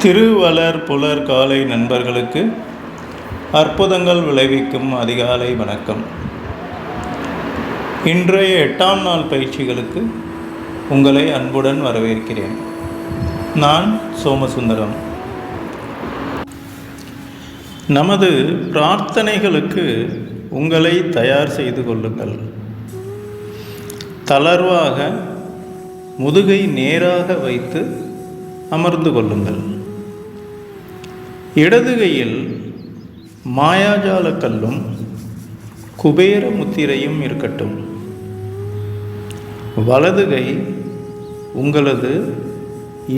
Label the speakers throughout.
Speaker 1: திருவளர் புலர் காலை நண்பர்களுக்கு அற்புதங்கள் விளைவிக்கும் அதிகாலை வணக்கம். இன்றைய 8ஆம் நாள் பயிற்சிகளுக்கு உங்களை அன்புடன் வரவேற்கிறேன். நான் சோமசுந்தரம். நமது பிரார்த்தனைகளுக்கு உங்களை தயார் செய்து கொள்ளுங்கள். தளர்வாக முதுகை நேராக வைத்து அமர்ந்து கொள்ளுங்கள். இடது கையில் மாயாஜால கல்லும் குபேர முத்திரையும் இருக்கட்டும். வலது கை உங்களது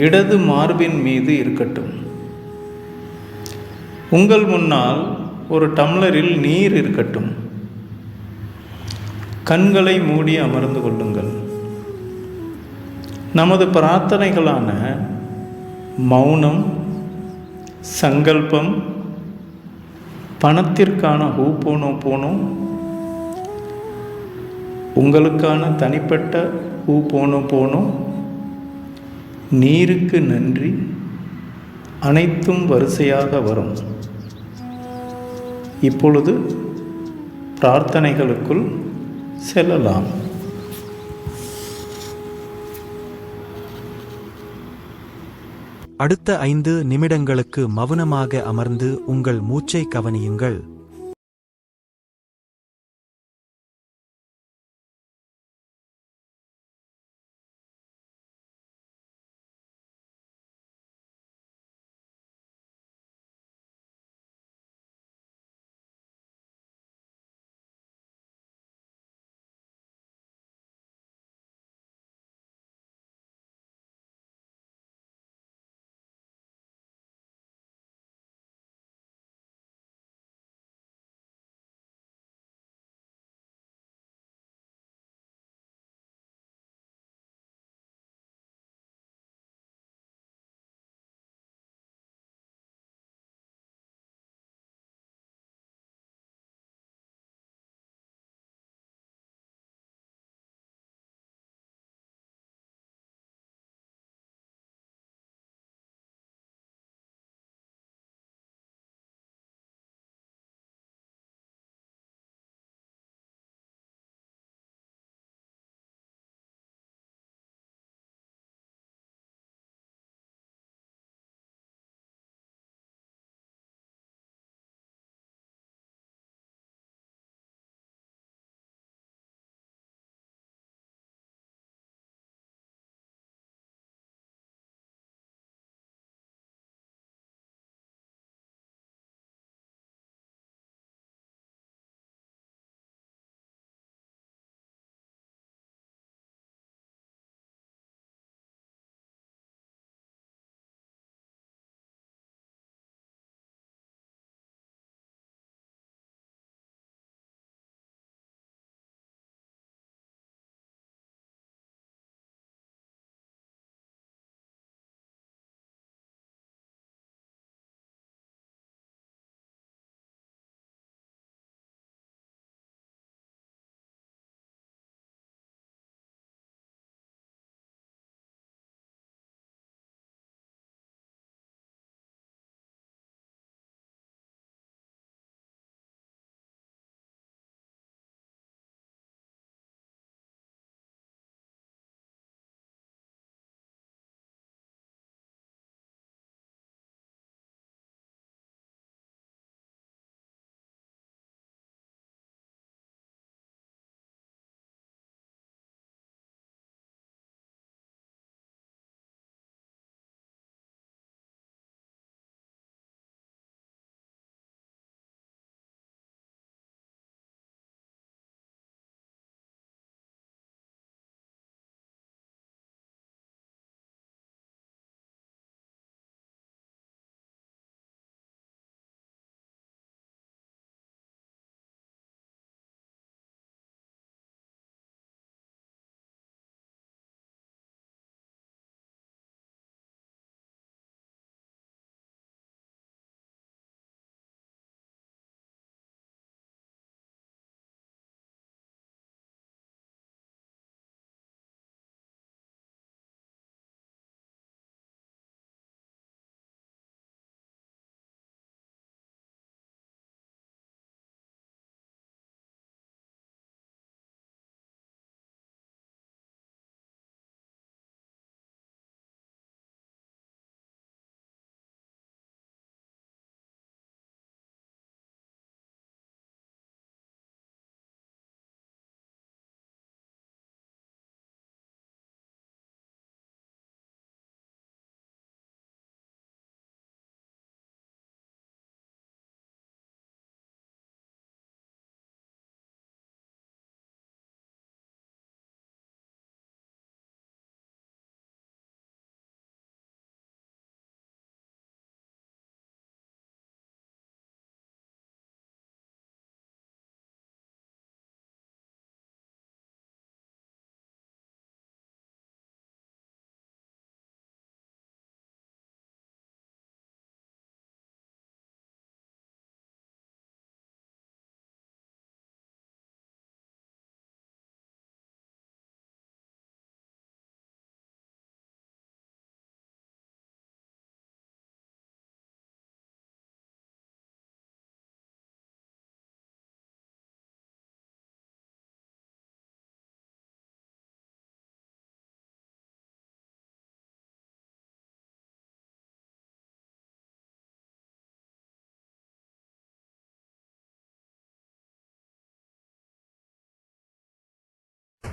Speaker 1: இடது மார்பின் மீது இருக்கட்டும். உங்கள் முன்னால் ஒரு டம்ளரில் நீர் இருக்கட்டும். கண்களை மூடி அமர்ந்து கொள்ளுங்கள். நமது பிரார்த்தனைகளான மௌனம், சங்கல்பம், பணத்திற்கான ஹூபோனோபோனோ, உங்களுக்கான தனிப்பட்ட ஹூபோனோபோனோ, நீருக்கு நன்றி, அனைத்தும் வரிசையாக வரும். இப்பொழுது பிரார்த்தனைகளுக்குள் செல்லலாம்.
Speaker 2: அடுத்த 5 நிமிடங்களுக்கு மௌனமாக அமர்ந்து உங்கள் மூச்சை கவனியுங்கள்.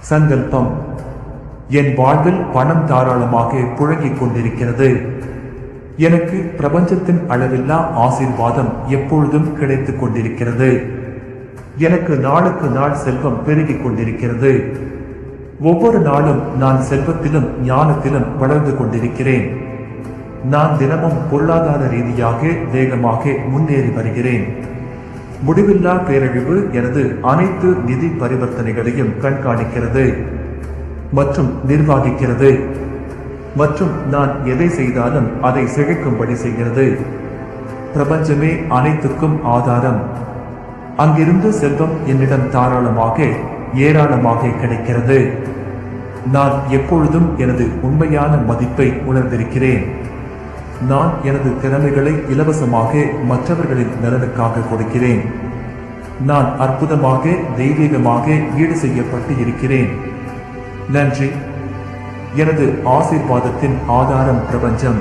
Speaker 3: சங்கல்பம். என் வாழ்வில் பணம் தாராளமாக புழங்கிக் கொண்டிருக்கிறது. எனக்கு பிரபஞ்சத்தின் அளவில்லா ஆசீர்வாதம் எப்பொழுதும் கிடைத்துக் கொண்டிருக்கிறது. எனக்கு நாளுக்கு நாள் செல்வம் பெருகிக் கொண்டிருக்கிறது. ஒவ்வொரு நாளும் நான் செல்வத்திலும் ஞானத்திலும் வளர்ந்து கொண்டிருக்கிறேன். நான் தினமும் பொருளாதார ரீதியாக வேகமாக முன்னேறி வருகிறேன். முடிவில்லா பேரழிவு எனது அனைத்து நிதி பரிவர்த்தனைகளையும் கண்காணிக்கிறது மற்றும் நிர்வகிக்கிறது. மற்றும் நான் எதை செய்தாலும் அதை செழிக்கும்படி செய்கிறது. பிரபஞ்சமே அனைத்துக்கும் ஆதாரம். அங்கிருந்து செல்வம் என்னிடம் தாராளமாக ஏராளமாக கிடைக்கிறது. நான் எப்பொழுதும் எனது உண்மையான மதிப்பை உணர்ந்திருக்கிறேன். நான் எனது திறமைகளை இலவசமாக மற்றவர்களின் நலனுக்காக கொடுக்கிறேன். நான் அற்புதமாக தெய்வீகமாக ஈடு செய்யப்பட்டு இருக்கிறேன். நன்றி. எனது ஆசீர்வாதத்தின் ஆதாரம் பிரபஞ்சம்.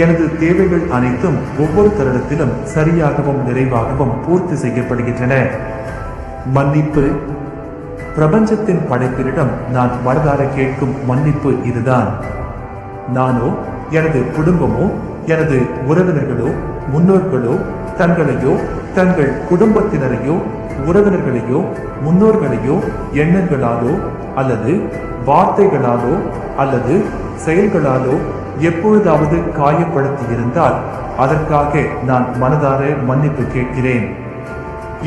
Speaker 3: எனது தேவைகள் அனைத்தும் ஒவ்வொரு தருணத்திலும் சரியாகவும் நிறைவாகவும் பூர்த்தி செய்யப்படுகின்றன. மன்னிப்பு. பிரபஞ்சத்தின் படைப்பினிடம் நான் மனதார கேட்கும் மன்னிப்பு இதுதான். நானோ எனது குடும்பமோ எனது உறவினர்களோ முன்னோர்களோ தங்களையோ தங்கள் குடும்பத்தினரையோ உறவினர்களையோ முன்னோர்களையோ எண்ணங்களாலோ அல்லது வார்த்தைகளாலோ அல்லது செயல்களாலோ எப்பொழுதாவது காயப்படுத்தி இருந்தால் அதற்காக நான் மனதார மன்னிப்பு கேட்கிறேன்.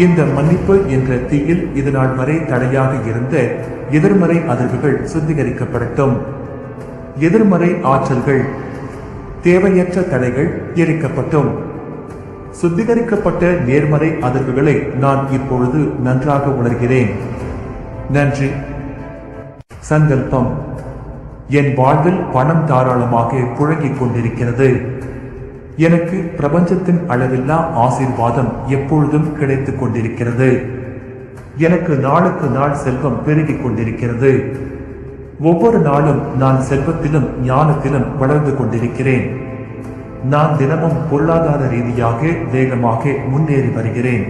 Speaker 3: இந்த மன்னிப்பு என்ற தீயில் இதுநாள் வரை தடையாக இருந்த எதிர்மறை அதிர்வுகள் சுத்திகரிக்கப்படட்டும். எதிர்மறை ஆற்றல்கள் தேவையற்ற தடைகள் எரிக்கப்பட்டும். சுத்திகரிக்கப்பட்ட நேர்மறை அதிர்வுகளை நான் இப்பொழுது நன்றாக உணர்கிறேன். நன்றி. சங்கல்பம். என் வாழ்வில் பணம் தாராளமாக புழங்கிக் கொண்டிருக்கிறது. எனக்கு பிரபஞ்சத்தின் அளவில்லா ஆசீர்வாதம் எப்பொழுதும் கிடைத்துக் கொண்டிருக்கிறது. எனக்கு நாளுக்கு நாள் செல்வம் பெருகிக் கொண்டிருக்கிறது. ஒவ்வொரு நாளும் நான் செல்வத்திலும் ஞானத்திலும் வளர்ந்து கொண்டிருக்கிறேன். நான் தினமும் பொருளாதார ரீதியாக வேகமாக முன்னேறி வருகிறேன்.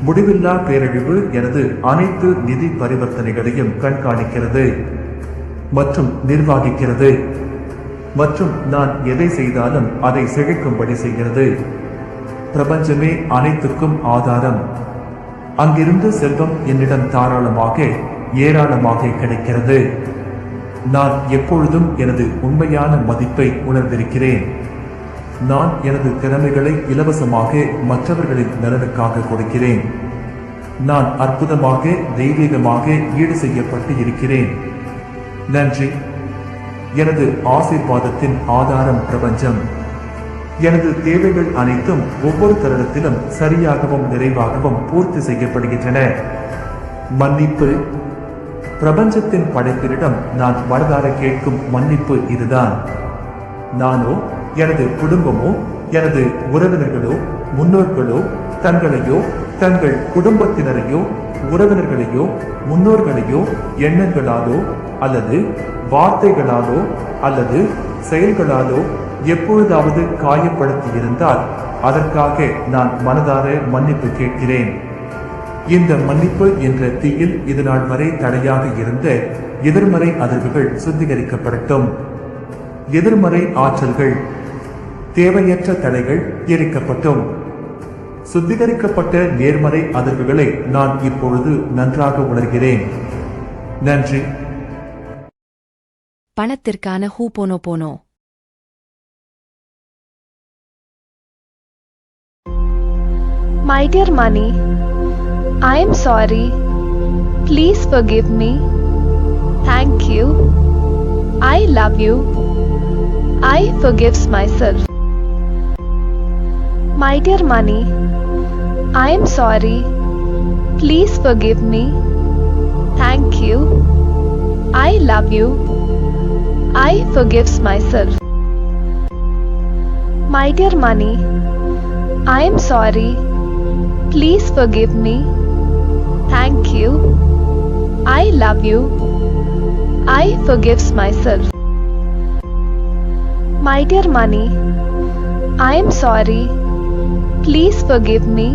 Speaker 3: முடிவில்லா பேரழிவு எனது அனைத்து நிதி பரிவர்த்தனைகளையும் கண்காணிக்கிறது மற்றும் நிர்வகிக்கிறது. மற்றும் நான் எதை செய்தாலும் அதை செழிக்கும்படி செய்கிறது. பிரபஞ்சமே அனைத்துக்கும் ஆதாரம். அங்கிருந்து செல்வம் என்னிடம் தாராளமாக ஏராளமாக கிடைக்கிறது. நான் எப்பொழுதும் எனது உண்மையான மதிப்பை உணர்ந்திருக்கிறேன். நான் எனது திறமைகளை இலவசமாக மற்றவர்களின் நலனுக்காக கொடுக்கிறேன். நான் அற்புதமாக தெய்வீகமாக ஈடு செய்யப்பட்டு இருக்கிறேன். நன்றி. எனது ஆசீர்வாதத்தின் ஆதாரம் பிரபஞ்சம். எனது தேவைகள் அனைத்தும் ஒவ்வொரு தருணத்திலும் சரியாகவும் நிறைவாகவும் பூர்த்தி செய்யப்படுகின்றன. மன்னிப்பு. பிரபஞ்சத்தின் படைப்பினிடம் நான் மனதார கேட்கும் மன்னிப்பு இதுதான். நானோ எனது குடும்பமோ எனது உறவினர்களோ முன்னோர்களோ தங்களையோ தங்கள் குடும்பத்தினரையோ உறவினர்களையோ முன்னோர்களையோ எண்ணங்களாலோ அல்லது வார்த்தைகளாலோ அல்லது செயல்களாலோ எப்பொழுதாவது காயப்படுத்தி இருந்தால் அதற்காக நான் மனதார மன்னிப்பு கேட்கிறேன். இந்த மன்னிப்பு என்ற தீயில் இதுநாள் வரை தடையாக இருந்த எதிர்மறை அதிர்வுகள் சுத்திகரிக்கப்படட்டும். எதிர்மறை ஆற்றல்கள் தேவையற்ற தடைகள் எரிக்கப்பட்டும். சுத்திகரிக்கப்பட்ட நேர்மறை அதிர்வுகளை நான் இப்பொழுது நன்றாக உணர்கிறேன். நன்றி.
Speaker 4: பணத்திற்கான ஹூபோனோபோனோ.
Speaker 5: My dear money, I am sorry. Please forgive me. Thank you. I love you. I forgives myself. My dear money, I am sorry. Please forgive me. Thank you. I love you. I forgives myself. My dear money, I am sorry. Please forgive me. Thank you. I love you. I forgives myself. My dear money, I am sorry. Please forgive me.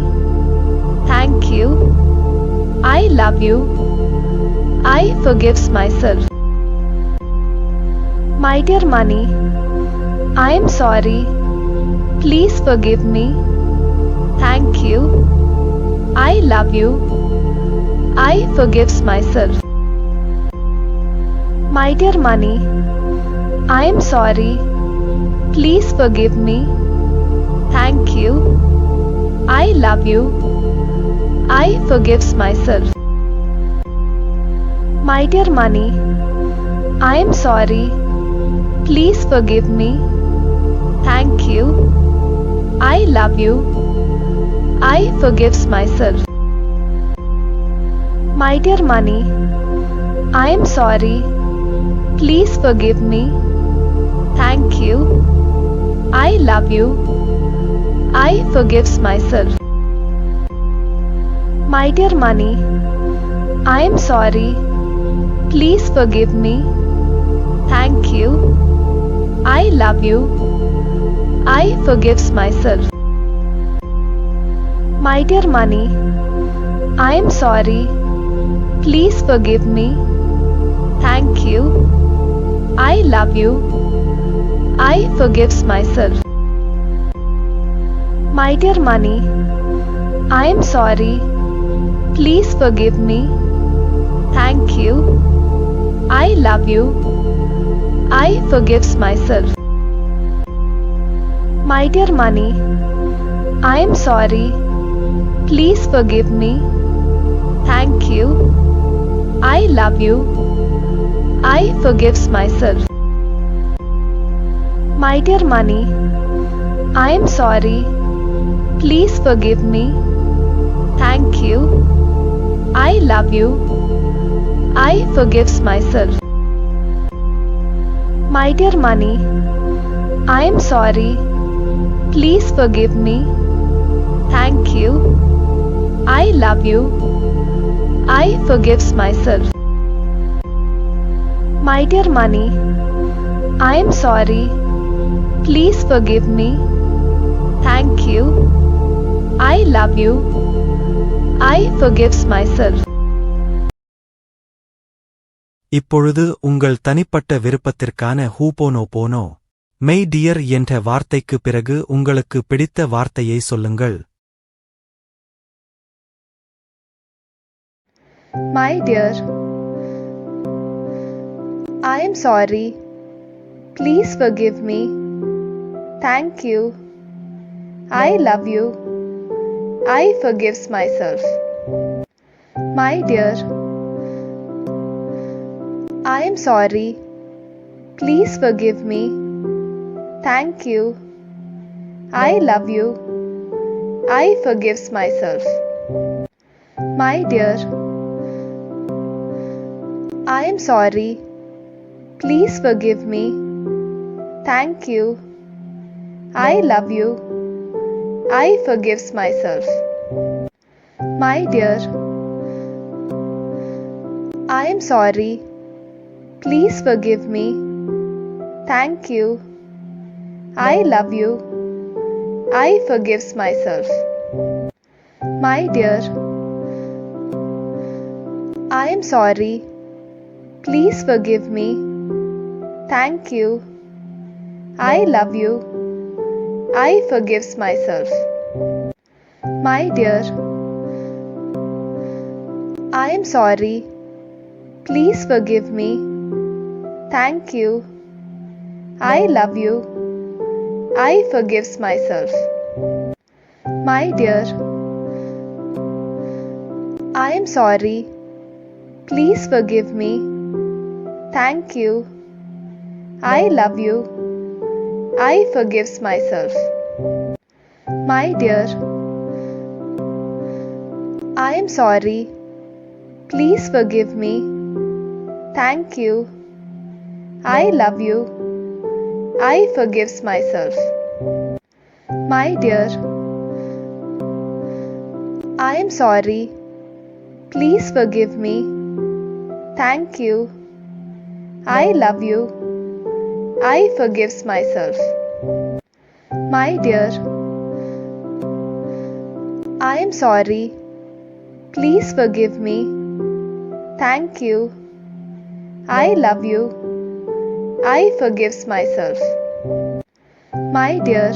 Speaker 5: Thank you. I love you. I forgives myself. My dear money, I am sorry. Please forgive me. Thank you. I love you. I forgives myself. My dear money, I am sorry. Please forgive me. Thank you. I love you. I forgives myself. My dear money, I am sorry. Please forgive me. Thank you. I love you. I forgives myself. My dear money, I am sorry. Please forgive me. Thank you. I love you. I forgives myself. My dear money, I am sorry. Please forgive me. Thank you. I love you. I forgives myself. My dear money, I am sorry. Please forgive me. Thank you. I love you. I forgives myself. My dear money, I am sorry. Please forgive me. Thank you. I love you. I forgives myself. My dear money, I am sorry. Please forgive me. Thank you. I love you. I forgives myself. My dear money, I am sorry. Please forgive me. Thank you. I love you. I forgives myself. My dear money, I am sorry. Please forgive me. Thank you. I love you. I forgives myself. My dear money, I am sorry. Please forgive me. Thank you. I love you. I forgives myself.
Speaker 2: இப்பொழுது உங்கள் தனிப்பட்ட விருப்பத்திற்கான ஹூபோனோபோனோ மெய் dear என்ற வார்த்தைக்கு பிறகு உங்களுக்கு பிடித்த வார்த்தையை சொல்லுங்கள்.
Speaker 5: My dear, I am sorry. Please forgive me. Thank you. I love you. I forgives myself. My dear, I am sorry. Please forgive me. Thank you. I love you. I forgives myself. My dear, I am sorry. Please forgive me. Thank you. I love you. I forgives myself. My dear, I am sorry. Please forgive me. Thank you. I love you. I forgives myself. My dear, I am sorry. Please forgive me. Thank you. I love you. I forgives myself. My dear, I am sorry. Please forgive me. Thank you. I love you. I forgives myself. My dear, I am sorry. Please forgive me. Thank you. I love you. I forgives myself. My dear, I am sorry. Please forgive me. Thank you. I love you. I forgives myself. My dear, I am sorry. Please forgive me. Thank you. I love you. I forgives myself. My dear, I am sorry. Please forgive me. Thank you. I love you. I forgives myself. My dear,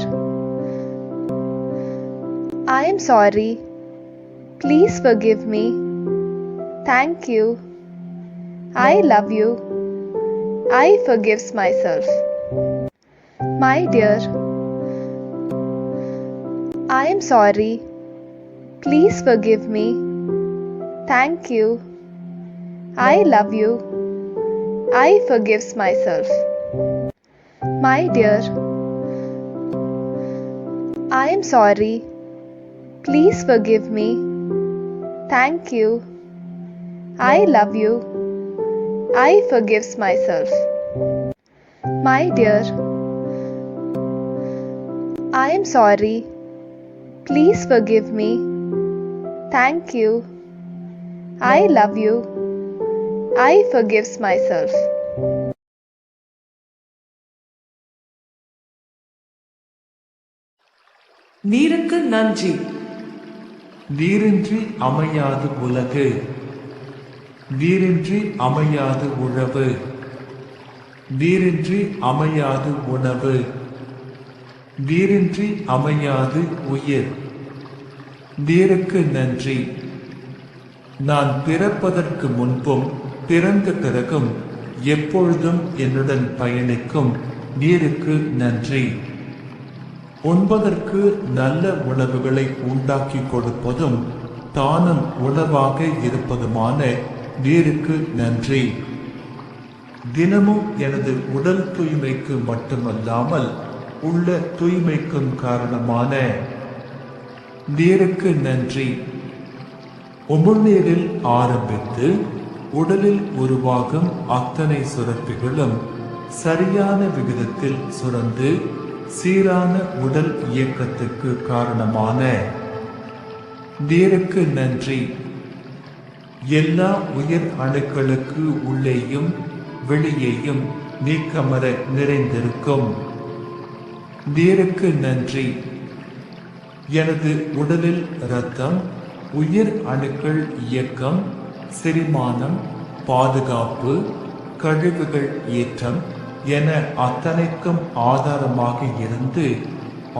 Speaker 5: I am sorry. Please forgive me. Thank you. I love you. I forgives myself. My dear, I am sorry. Please forgive me. Thank you. I love you. I forgives myself. My dear, I am sorry. Please forgive me. Thank you. I love you. I forgives myself. My dear, I am sorry. Please forgive me. Thank you. I love you. I forgives myself.
Speaker 6: நீருக்கு நன்றி.
Speaker 3: நீரின்றி அமையாது உலகு, நீரின்றி அமையாது உழவு, நீரின்றி அமையாது உணவு, நீரின்றி அமையாது உயிர். நீருக்கு நன்றி. நான் பிறப்பதற்கு முன்பும் பிறந்த பிறகும் எப்பொழுதும் என்னுடன் பயணிக்கும் நீருக்கு நன்றி. உண்பதற்கு நல்ல உணவுகளை உண்டாக்கி கொடுப்பதும் தானும் உணவாக இருப்பதுமான நீருக்கு நன்றி. தினமும் எனது உடல் தூய்மைக்கு மட்டுமல்லாமல் உள்ள தூய்மைக்கும் காரணமான நீருக்கு நன்றி. உமிழ்நீரில் ஆரம்பித்து உடலில் உருவாகும் அத்தனை சுரப்பிகளும் சரியான விகிதத்தில் சுரந்து சீரான உடல் இயக்கத்துக்கு காரணமான நீருக்கு நன்றி. எல்லா உயிர் அணுக்களுக்கு உள்ளேயும் வெளியேயும் நீக்கமர நிறைந்திருக்கும் நீருக்கு நன்றி. எனது உடலில் இரத்தம், உயிர் அணுக்கள் இயக்கம், செரிமானம், பாதுகாப்பு, கழிவுகள் ஏற்றம் என அத்தனைக்கும் ஆதாரமாக இருந்து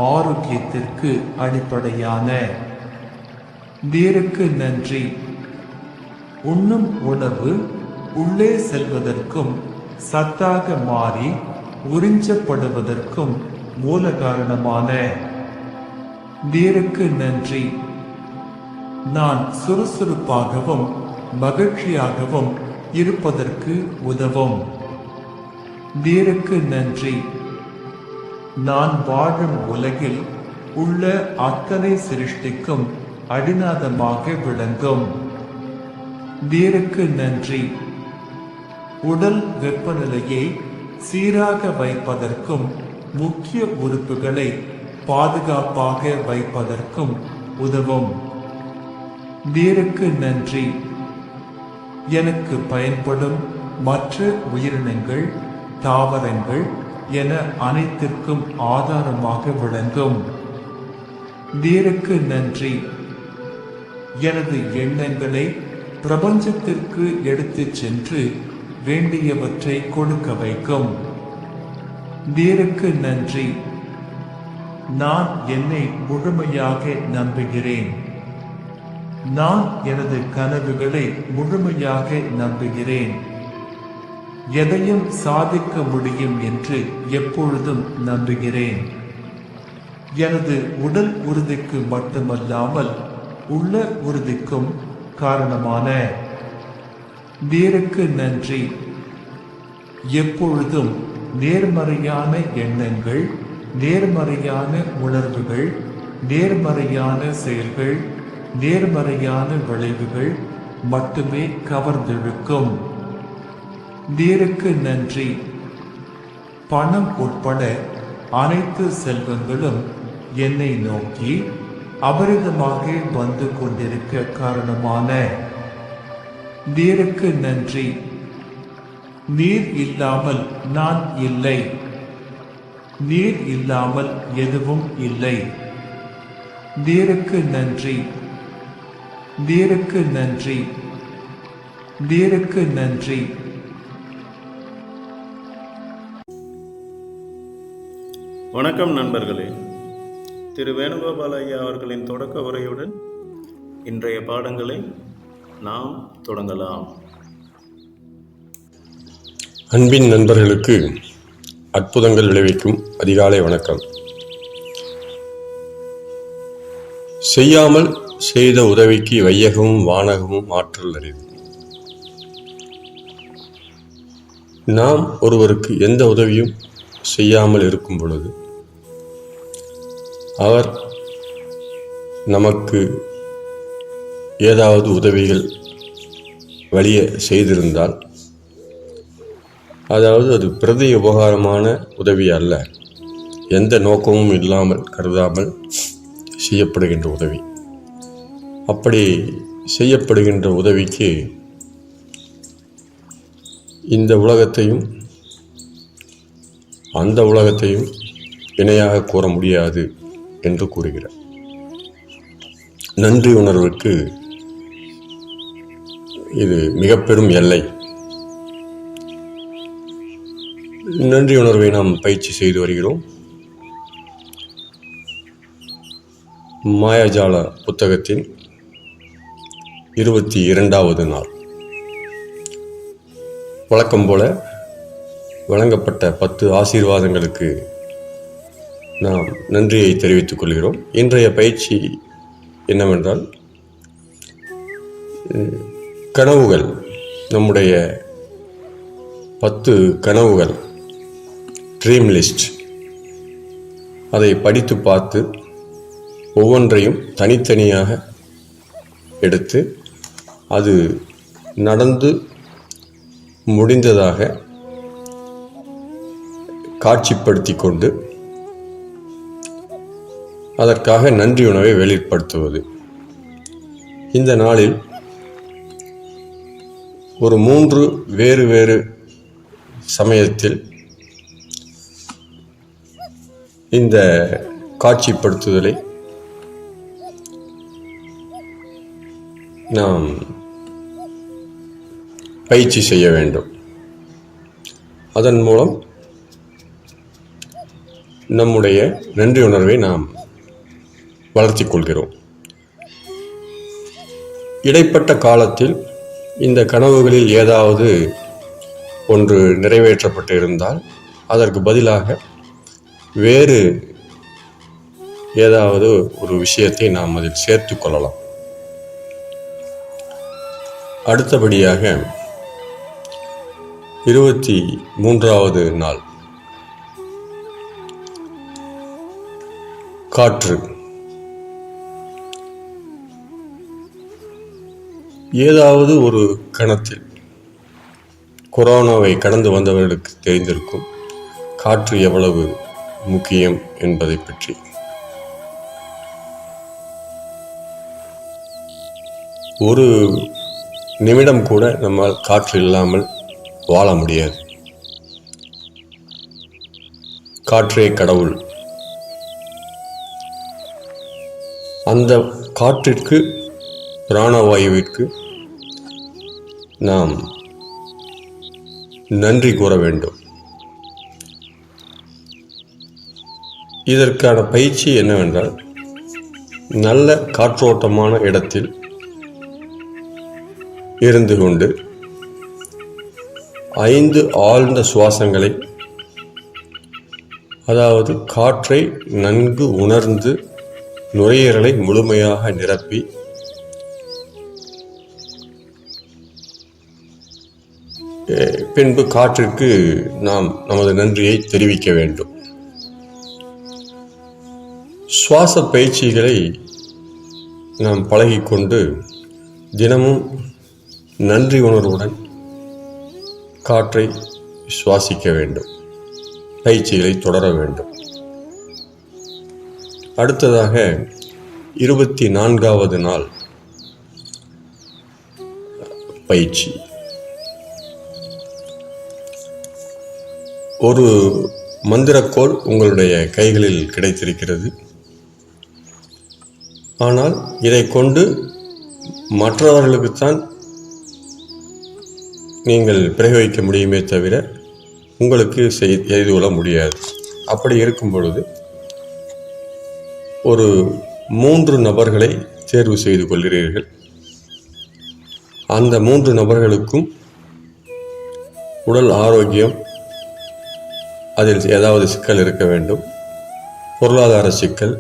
Speaker 3: ஆரோக்கியத்திற்கு அடிப்படையான நீருக்கு நன்றி. உண்ணும் உணவு உள்ளே செல்வதற்கும் சத்தாக மாறி உறிஞ்சப்படுவதற்கும் மூல காரணமான நீருக்கு நன்றி. நான் சுறுசுறுப்பாகவும் மகிழ்ச்சியாகவும் இருப்பதற்கு உதவும் நீருக்கு நன்றி. நான் வாழும் உலகில் உள்ள அத்தனை சிருஷ்டிக்கும் அடிநாதமாக விளங்கும் நீருக்கு நன்றி. உடல் வெப்பநிலையை சீராக வைப்பதற்கும் முக்கிய உறுப்புகளை பாதுகாப்பாக வைப்பதற்கும் உதவும் நீருக்கு நன்றி. எனக்கு பயன்படும் மற்ற உயிரினங்கள், தாவரங்கள் என அனைத்திற்கும் ஆதாரமாக விளங்கும் நீருக்கு நன்றி. எனது எண்ணங்களை பிரபஞ்சத்திற்கு எடுத்துச் சென்று வேண்டியவற்றை கொடுக்க வைக்கும் நீருக்கு நன்றி. நான் என்னை முழுமையாக நம்புகிறேன். நான் எனது கனவுகளை முழுமையாக நம்புகிறேன். எதையும் சாதிக்க முடியும் என்று எப்பொழுதும் நம்புகிறேன். எனது உடல் உறுதிக்கு மட்டுமல்லாமல் உள்ள உறுதிக்கும் காரணமான நீருக்கு நன்றி. எப்பொழுதும் நேர்மறையான எண்ணங்கள், நேர்மறையான உணர்வுகள், நேர்மறையான செயல்கள், நேர்மறையான விளைவுகள் மட்டுமே கவர்ந்திழுக்கும் நீருக்கு நன்றி. பணம் உட்பட அனைத்து செல்வங்களும் என்னை நோக்கி அபரிதமாக வந்து கொண்டிருக்க காரணமான நீருக்கு நன்றி. நீர் இல்லாமல் நான் இல்லை. நீர் இல்லாமல் எதுவும் இல்லை. நீருக்கு நன்றி. நீருக்கு நன்றி. நீருக்கு நன்றி.
Speaker 1: வணக்கம் நண்பர்களே. திரு வேணுகோபால் ஐயா அவர்களின் தொடக்க உரையுடன் இன்றைய பாடங்களை நாம் தொடங்கலாம்.
Speaker 7: அன்பின் நண்பர்களுக்கு அற்புதங்கள் விளைவிக்கும் அதிகாலை வணக்கம். செய்யாமல் செய்த உதவிக்கு வையகமும் வானகமும் ஆற்றல் அறிவு. நாம் ஒருவருக்கு எந்த உதவியும் செய்யாமல் இருக்கும் பொழுது அவர் நமக்கு ஏதாவது உதவிகள் வலிய செய்திருந்தால், அதாவது அது பிரதி உபகாரமான உதவி அல்ல, எந்த நோக்கமும் இல்லாமல் கருதாமல் செய்யப்படுகின்ற உதவி. அப்படி செய்யப்படுகின்ற உதவிக்கு இந்த உலகத்தையும் அந்த உலகத்தையும் இணையாக கூற முடியாது என்று கூறுகிறார். நன்றி உணர்வுக்கு இது மிக பெரும் எல்லை. நன்றி உணர்வை நாம் பயிற்சி செய்து வருகிறோம். மாயாஜால புத்தகத்தின் 22வது நாள். வழக்கம் போல வழங்கப்பட்ட 10 ஆசீர்வாதங்களுக்கு நாம் நன்றியை தெரிவித்துக் கொள்கிறோம். இன்றைய பயிற்சி என்னவென்றால், கனவுகள், நம்முடைய 10 கனவுகள், ட்ரீம் லிஸ்ட், அதை படித்து பார்த்து ஒவ்வொன்றையும் தனித்தனியாக எடுத்து அது நடந்து முடிந்ததாக காட்சிப்படுத்தி கொண்டு அதற்காக நன்றி உணர்வை வெளிப்படுத்துவது. இந்த நாளில் ஒரு 3 வேறு வேறு சமயத்தில் இந்த காட்சிப்படுத்துதலை நாம் பயிற்சி செய்ய வேண்டும். அதன் மூலம் நம்முடைய நன்றி உணர்வை நாம் வளர்த்திக் கொள்கிறோம். இடைப்பட்ட காலத்தில் இந்த கனவுகளில் ஏதாவது ஒன்று நிறைவேற்றப்பட்டு இருந்தால் அதற்கு பதிலாக வேறு ஏதாவது ஒரு விஷயத்தை நாம் அதில் சேர்த்து கொள்ளலாம். அடுத்தபடியாக 23வது நாள். காற்று. ஏதாவது ஒரு கணத்தில் கொரோனாவை கடந்து வந்தவர்களுக்கு தெரிந்திருக்கும் காற்று எவ்வளவு முக்கியம் என்பதை பற்றி. ஒரு நிமிடம் கூட நம்மால் காற்று இல்லாமல் வாழ முடியாது. காற்றே கடவுள். அந்த காற்றிற்கு, பிராணவாயுவிற்கு நாம் நன்றி கூற வேண்டும். இதற்கான பயிற்சி என்னவென்றால், நல்ல காற்றோட்டமான இடத்தில் இருந்து கொண்டு 5 ஆழ்ந்த சுவாசங்களை, அதாவது காற்றை நன்கு உணர்ந்து நுரையீரலை முழுமையாக நிரப்பி பின்பு காற்றிற்கு நாம் நமது நன்றியை தெரிவிக்க வேண்டும். சுவாச பயிற்சிகளை நாம் பழகிக்கொண்டு தினமும் நன்றி உணர்வுடன் காற்றை சுவாசிக்க வேண்டும். பயிற்சிகளை தொடர வேண்டும். அடுத்ததாக 24வது நாள் பயிற்சி. ஒரு மந்திரக்கோள் உங்களுடைய கைகளில் கிடைத்திருக்கிறது. ஆனால் இதை கொண்டு மற்றவர்களுக்குத்தான் நீங்கள் பிரயோகிக்க முடியுமே தவிர உங்களுக்கு செய்து கொள்ள முடியாது. அப்படி இருக்கும் பொழுது ஒரு 3 நபர்களை தேர்வு செய்து கொள்கிறீர்கள். அந்த 3 நபர்களுக்கும் உடல் ஆரோக்கியம், அதில் ஏதாவது சிக்கல் இருக்க வேண்டும், பொருளாதார சிக்கல்,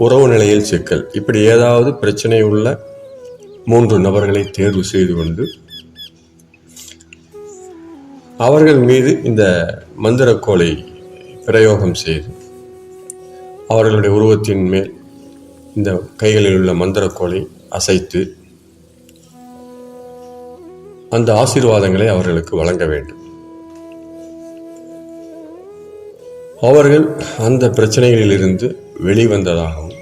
Speaker 7: உறவு நிலையில் சிக்கல், இப்படி ஏதாவது பிரச்சனை உள்ள 3 நபர்களை தேர்வு செய்து கொண்டு அவர்கள் மீது இந்த மந்திரக்கோலை பிரயோகம் செய்து அவர்களுடைய உருவத்தின் மேல் இந்த கைகளில் உள்ள மந்திரக்கோலை அசைத்து அந்த ஆசீர்வாதங்களை அவர்களுக்கு வழங்க வேண்டும். அவர்கள் அந்த பிரச்சனைகளிலிருந்து வெளிவந்ததாகவும்,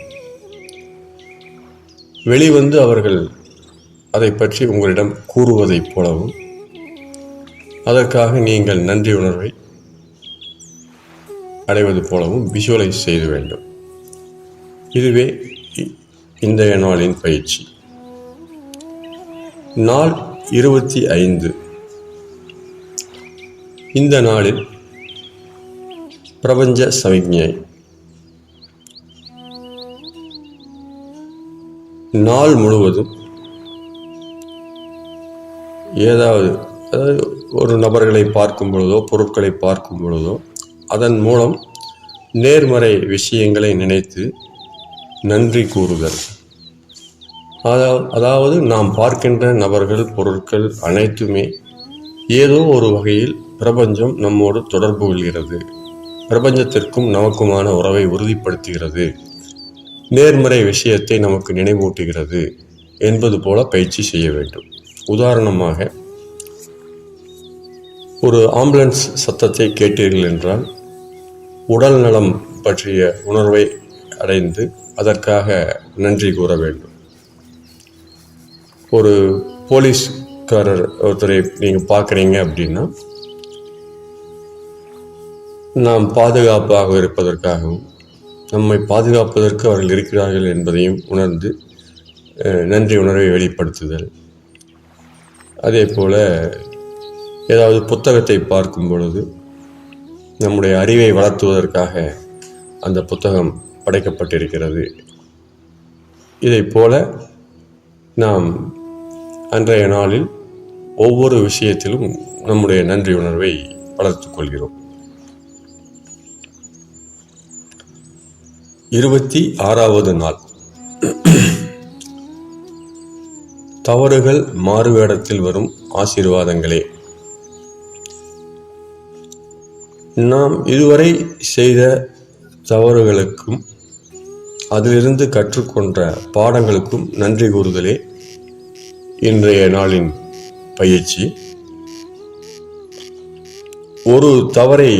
Speaker 7: வெளிவந்து அவர்கள் அதை பற்றி உங்களிடம் கூறுவதைப் போலவும், அதற்காக நீங்கள் நன்றி உணர்வை அடைவது போலவும் விஷுவலைஸ் செய்ய வேண்டும். இதுவே இன்றைய நாளின் பயிற்சி. நாள் 25. இந்த நாளில் பிரபஞ்ச சமிக்ஞை. நாள் முழுவதும் அதாவது ஒரு நபர்களை பார்க்கும் பொழுதோ பொருட்களை பார்க்கும் பொழுதோ அதன் மூலம் நேர்மறை விஷயங்களை நினைத்து நன்றி கூறுதல். அதாவது நாம் பார்க்கின்ற நபர்கள் பொருட்கள் அனைத்துமே ஏதோ ஒரு வகையில் பிரபஞ்சம் நம்மோடு தொடர்பு கொள்கிறது, பிரபஞ்சத்திற்கும் நமக்குமான உறவை உறுதிப்படுத்துகிறது, நேர்மறை விஷயத்தை நமக்கு நினைவூட்டுகிறது என்பது போல பயிற்சி செய்ய வேண்டும். உதாரணமாக, ஒரு ஆம்புலன்ஸ் சத்தத்தை கேட்டீர்கள் என்றால் உடல் நலம் பற்றிய உணர்வை அடைந்து அதற்காக நன்றி கூற வேண்டும். ஒரு போலீஸ்காரர் ஒருத்தரை நீங்கள் பார்க்குறீங்க அப்படின்னா நாம் பாதுகாப்பாக இருப்பதற்காகவும் நம்மை பாதுகாப்பதற்கு அவர்கள் இருக்கிறார்கள் என்பதையும் உணர்ந்து நன்றி உணர்வை வெளிப்படுத்துதல். அதே போல் ஏதாவது புத்தகத்தை பார்க்கும் பொழுது நம்முடைய அறிவை வளர்த்துவதற்காக அந்த புத்தகம் படைக்கப்பட்டிருக்கிறது. இதைப் போல நாம் அன்றைய நாளில் ஒவ்வொரு விஷயத்திலும் நம்முடைய நன்றி உணர்வை வளர்த்துக் கொள்கிறோம். 26வது நாள். தவறுகள் மாறுவேடத்தில் வரும் ஆசீர்வாதங்களே. நாம் இதுவரை செய்த தவறுகளுக்கும் அதிலிருந்து கற்றுக்கொண்ட பாடங்களுக்கும் நன்றி கூறுதலே இன்றைய நாளின் பயிற்சி. ஒரு தவறை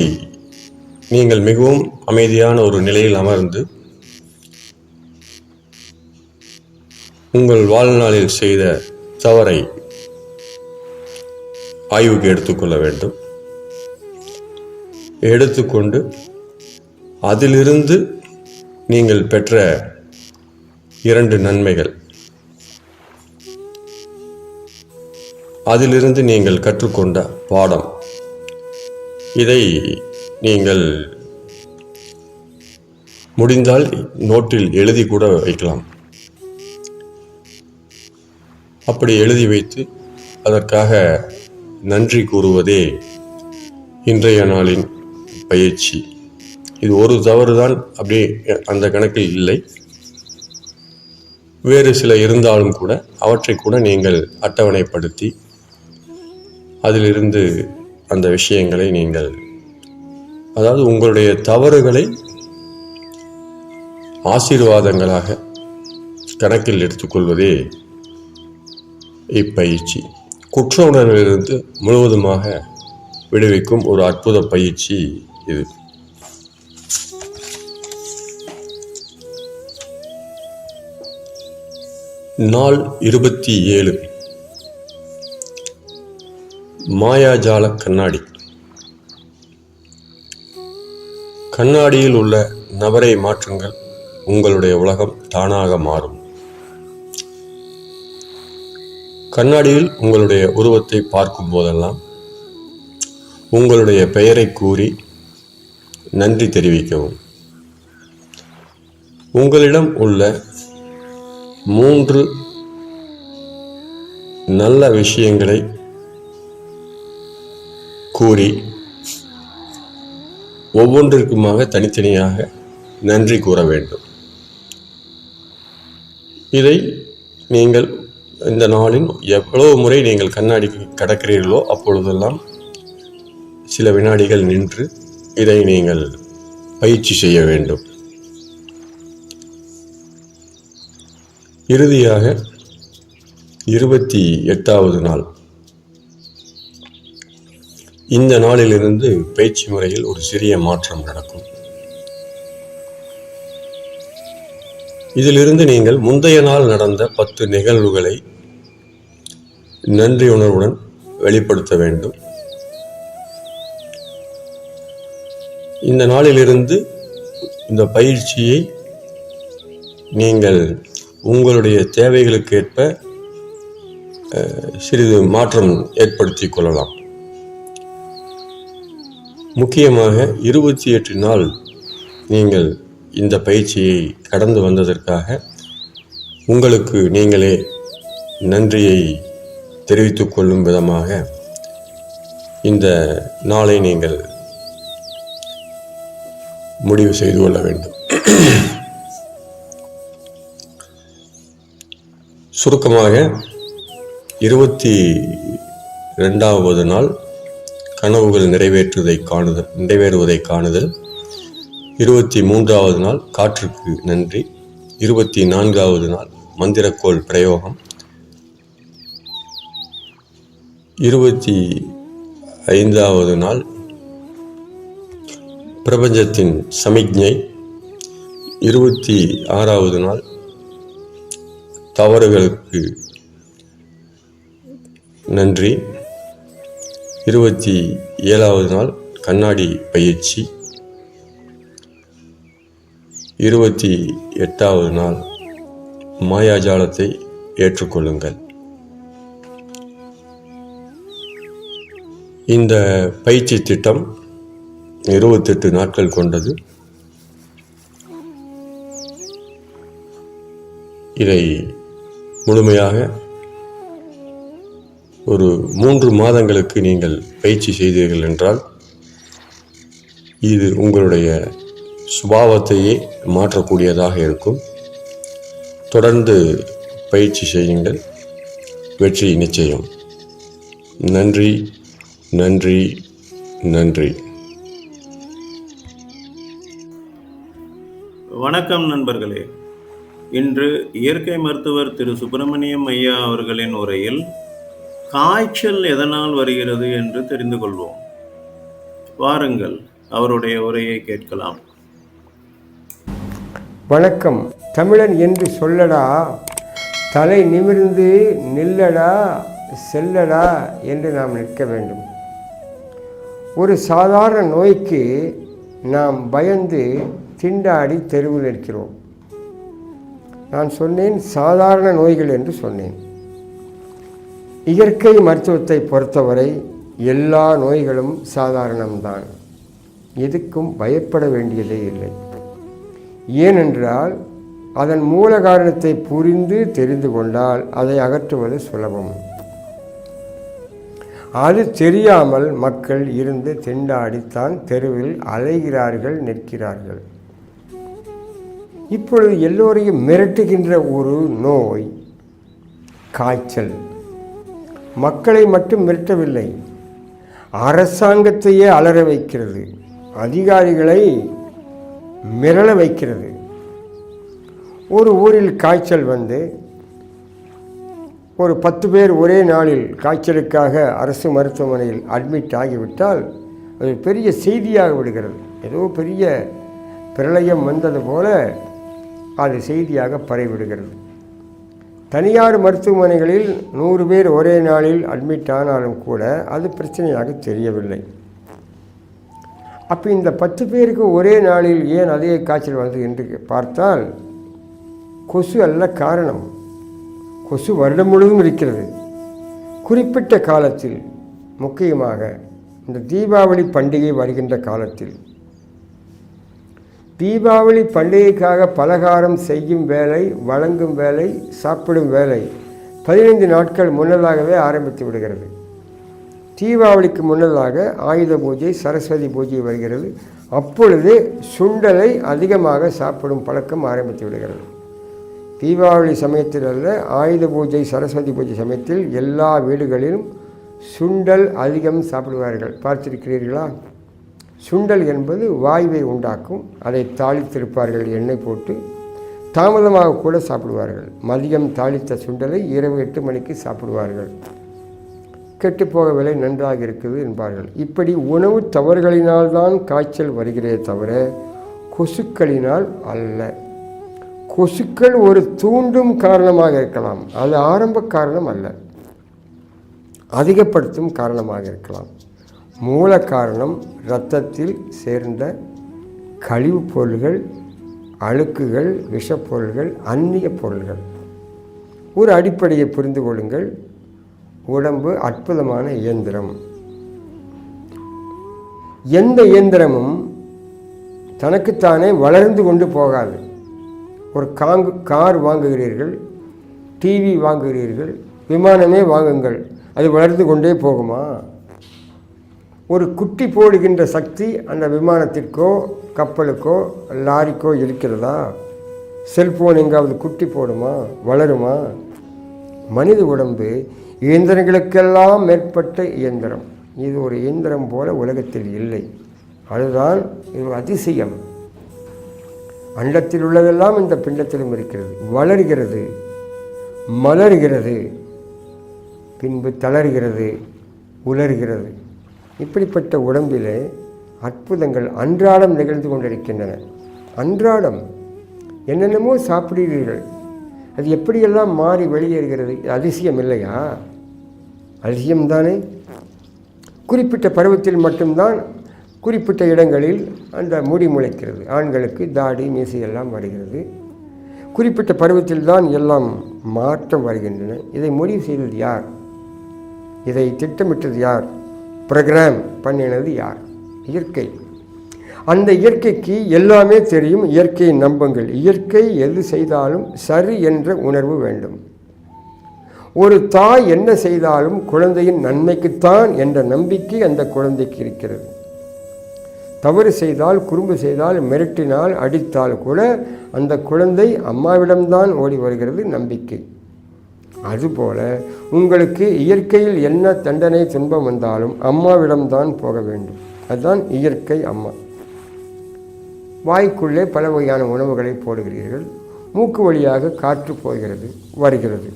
Speaker 7: நீங்கள் மிகவும் அமைதியான ஒரு நிலையில் அமர்ந்து உங்கள் வாழ்நாளில் செய்த தவறை ஆய்வுக்கு எடுத்துக்கொள்ள வேண்டும். எடுத்துக்கொண்டு அதிலிருந்து நீங்கள் பெற்ற 2 நன்மைகள், அதிலிருந்து நீங்கள் கற்றுக்கொண்ட பாடம், இதை நீங்கள் முடிந்தால் நோட்டில் எழுதி கூட வைக்கலாம். அப்படி எழுதி வைத்து அதற்காக நன்றி கூறுவதே இன்றைய நாளின் பயிற்சி. இது ஒரு தவறு தான், அப்படியே அந்த கணக்கில் இல்லை. வேறு சில இருந்தாலும் கூட அவற்றை கூட நீங்கள் அட்டவணைப்படுத்தி அதிலிருந்து அந்த விஷயங்களை நீங்கள், அதாவது உங்களுடைய தவறுகளை ஆசீர்வாதங்களாக கணக்கில் எடுத்துக்கொள்வதே இப்பயிற்சி. குற்ற உணர்விலிருந்து முழுவதுமாக விடுவிக்கும் ஒரு அற்புத பயிற்சி இது. நாள் 27. மாயாஜால கண்ணாடி. கண்ணாடியில் உள்ள நபரை மாற்றுங்கள், உங்களுடைய உலகம் தானாக மாறும். கண்ணாடியில் உங்களுடைய உருவத்தை பார்க்கும் போதெல்லாம் உங்களுடைய பெயரை கூறி நன்றி தெரிவிக்கவும். உங்களிடம் உள்ள 3 நல்ல விஷயங்களை கூறி ஒவ்வொன்றிற்குமாக தனித்தனியாக நன்றி கூற வேண்டும். இதை நீங்கள் இந்த நாளின் எவ்வளவு முறை நீங்கள் கண்ணாடிக்கு கடக்கிறீர்களோ அப்பொழுதெல்லாம் சில வினாடிகள் நின்று இதை நீங்கள் பயிற்சி செய்ய வேண்டும். இறுதியாக 28வது நாள், இந்த நாளிலிருந்து பயிற்சி முறையில் ஒரு சிறிய மாற்றம் நடக்கும். இதிலிருந்து நீங்கள் முந்தைய நாள் நடந்த 10 நிகழ்வுகளை நன்றி உணர்வுடன் வெளிப்படுத்த வேண்டும். இந்த நாளிலிருந்து இந்த பயிற்சியை நீங்கள் உங்களுடைய தேவைகளுக்கு ஏற்ப சிறிது மாற்றம் ஏற்படுத்தி கொள்ளலாம். முக்கியமாக 28 நாள் நீங்கள் இந்த பயிற்சியை கடந்து வந்ததற்காக உங்களுக்கு நீங்களே நன்றியை தெரிவித்துக் கொள்ளும் விதமாக இந்த நாளை நீங்கள் முடிவு செய்து கொள்ள வேண்டும். சுருக்கமாக 22வது நாள் கனவுகள் நிறைவேறுவதை காணுதல். 23வது நாள் காற்றுக்கு நன்றி. 24வது நாள் மந்திரக்கோள் பிரயோகம். 25வது நாள் பிரபஞ்சத்தின் சமிக்ஞை. 26வது நாள் தவறுகளுக்கு நன்றி. 27வது நாள் கண்ணாடி பயிற்சி. 28வது நாள் மாயாஜாலத்தை ஏற்றுக்கொள்ளுங்கள். இந்த பயிற்சி திட்டம் 28 நாட்கள் கொண்டது. இதை முழுமையாக ஒரு 3 மாதங்களுக்கு நீங்கள் பயிற்சி செய்தீர்கள் என்றால் இது உங்களுடைய சுபாவத்தையே மாற்றக்கூடியதாக இருக்கும். தொடர்ந்து பயிற்சி செய்யுங்கள், வெற்றி நிச்சயம். நன்றி, நன்றி, நன்றி.
Speaker 1: வணக்கம் நண்பர்களே. இன்று இயற்கை மருத்துவர் திரு சுப்பிரமணியம் ஐயா அவர்களின் உரையில் காய்ச்சல் எதனால் வருகிறது என்று தெரிந்து கொள்வோம். வாருங்கள், அவருடைய உரையை கேட்கலாம்.
Speaker 8: வணக்கம். தமிழன் என்று சொல்லடா, தலை நிமிர்ந்து நில்லடா, செல்லடா என்று நாம் நிற்க வேண்டும். ஒரு சாதாரண நோய்க்கு நாம் பயந்து திண்டாடி தெருவில் நிற்கிறோம். நான் சொன்னேன் சாதாரண நோய்கள் என்று சொன்னேன். இயற்கை மருத்துவத்தை பொறுத்தவரை எல்லா நோய்களும் சாதாரணம்தான். எதுக்கும் பயப்பட வேண்டியதே இல்லை. ஏனென்றால் அதன் மூல காரணத்தை புரிந்து தெரிந்து கொண்டால் அதை அகற்றுவது சுலபம். அது தெரியாமல் மக்கள் இருந்து திண்டாடித்தான் தெருவில் அலைகிறார்கள், நிற்கிறார்கள். இப்பொழுது எல்லோரையும் மிரட்டுகின்ற ஒரு நோய் காய்ச்சல். மக்களை மட்டும் மிரட்டவில்லை, அரசாங்கத்தையே அலற வைக்கிறது, அதிகாரிகளை மிரள வைக்கிறது. ஒரு ஊரில் காய்ச்சல் வந்து ஒரு 10 பேர் ஒரே நாளில் காய்ச்சலுக்காக அரசு மருத்துவமனையில் அட்மிட் ஆகிவிட்டால் அது பெரிய செய்தியாக விடுகிறது. ஏதோ பெரிய பிரளயம் வந்தது போல அது செய்தியாக பரவிவிடுகிறது. தனியார் மருத்துவமனைகளில் 100 பேர் ஒரே நாளில் அட்மிட் ஆனாலும் கூட அது பிரச்சனையாக தெரியவில்லை. அப்போ இந்த 10 பேருக்கு ஒரே நாளில் ஏன் அதே காய்ச்சல் வந்தது என்று பார்த்தால் கொசு அல்ல காரணம். கொசு வருடம் முழுவதும் இருக்கிறது. குறிப்பிட்ட காலத்தில், முக்கியமாக இந்த தீபாவளி பண்டிகை வருகின்ற காலத்தில் தீபாவளி பண்டிகைக்காக பலகாரம் செய்யும் வேலை, வழங்கும் வேலை, சாப்பிடும் வேலை 15 நாட்கள் முன்னதாகவே ஆரம்பித்து விடுகிறது. தீபாவளிக்கு முன்னதாக ஆயுத பூஜை, சரஸ்வதி பூஜை வருகிறது. அப்பொழுது சுண்டலை அதிகமாக சாப்பிடும் பழக்கம் ஆரம்பித்து விடுகிறது. தீபாவளி சமயத்தில் அல்ல, ஆயுத பூஜை, சரஸ்வதி பூஜை சமயத்தில் எல்லா வீடுகளிலும் சுண்டல் அதிகம் சாப்பிடுவார்கள். பார்த்திருக்கிறீர்களா? சுண்டல் என்பது வாயுவை உண்டாக்கும். அதை தாளித்திருப்பார்கள் எண்ணெய் போட்டு. தாமதமாக கூட சாப்பிடுவார்கள். மதியம் தாளித்த சுண்டலை இரவு 8 மணிக்கு சாப்பிடுவார்கள். கெட்டுப்போகவில்லை, நன்றாக இருக்குது என்பார்கள். இப்படி உணவு தவறுகளினால்தான் காய்ச்சல் வருகிறதே தவிர கொசுக்களினால் அல்ல. கொசுக்கள் ஒரு தூண்டும் காரணமாக இருக்கலாம், அது ஆரம்ப காரணம் அல்ல, அதிகப்படுத்தும் காரணமாக இருக்கலாம். மூல காரணம் இரத்தத்தில் சேர்ந்த கழிவுப் பொருள்கள், அழுக்குகள், விஷப்பொருள்கள், அந்நிய பொருள்கள். ஒரு அடிப்படையை புரிந்து கொள்ளுங்கள். உடம்பு அற்புதமான இயந்திரம். எந்த இயந்திரமும் தனக்குத்தானே வளர்ந்து கொண்டு போகாது. ஒரு கார் வாங்குகிறீர்கள், டிவி வாங்குகிறீர்கள், விமானமே வாங்குங்கள், அது வளர்ந்து கொண்டே போகுமா? ஒரு குட்டி போடுகின்ற சக்தி அந்த விமானத்திற்கோ கப்பலுக்கோ லாரிக்கோ இருக்கிறதா? செல்போன் எங்காவது குட்டி போடுமா? வளருமா? மனித உடம்பு இயந்திரங்களுக்கெல்லாம் மேற்பட்ட இயந்திரம். இது ஒரு இயந்திரம் போல உலகத்தில் இல்லை. அதுதான் இது அதிசயம். அண்டத்தில் உள்ளதெல்லாம் இந்த பிண்டத்திலும் இருக்கிறது. வளர்கிறது, மலர்கிறது, பின்பு தளர்கிறது, உலர்கிறது. இப்படிப்பட்ட உடம்பிலே அற்புதங்கள் அன்றாடம் நிகழ்ந்து கொண்டிருக்கின்றன. அன்றாடம் என்னென்னமோ சாப்பிடுகிறீர்கள், அது எப்படியெல்லாம் மாறி வெளியேறுகிறது. அதிசயம் இல்லையா? அதிசயம்தானே. குறிப்பிட்ட பருவத்தில் மட்டும்தான் குறிப்பிட்ட இடங்களில் அந்த முடி முளைக்கிறது. ஆண்களுக்கு தாடி மீசையெல்லாம் வருகிறது. குறிப்பிட்ட பருவத்தில் தான் எல்லாம் மாற்றம் வருகின்றன. இதை முடிவு செய்தது யார்? இதை திட்டமிட்டது யார்? ப்ரோக்ராம் பண்ணினது யார்? இயற்கை. அந்த இயற்கைக்கு எல்லாமே தெரியும். இயற்கையை நம்புங்கள். இயற்கை எது செய்தாலும் சரி என்ற உணர்வு வேண்டும். ஒரு தாய் என்ன செய்தாலும் குழந்தையின் நன்மைக்குத்தான் என்ற நம்பிக்கை அந்த குழந்தைக்கு இருக்கிறது. தவறு செய்தால், குறும்பு செய்தால், மிரட்டினால், அடித்தால் கூட அந்த குழந்தை அம்மாவிடம்தான் ஓடி வருகிறது நம்பிக்கை. அதுபோல உங்களுக்கு இயற்கையில் என்ன தண்டனை துன்பம் வந்தாலும் அம்மாவிடம்தான் போக வேண்டும். அதுதான் இயற்கை அம்மா. வாய்க்குள்ளே பல வகையான உணவுகளை போடுகிறீர்கள். மூக்கு வழியாக காற்று போகிறது வருகிறது.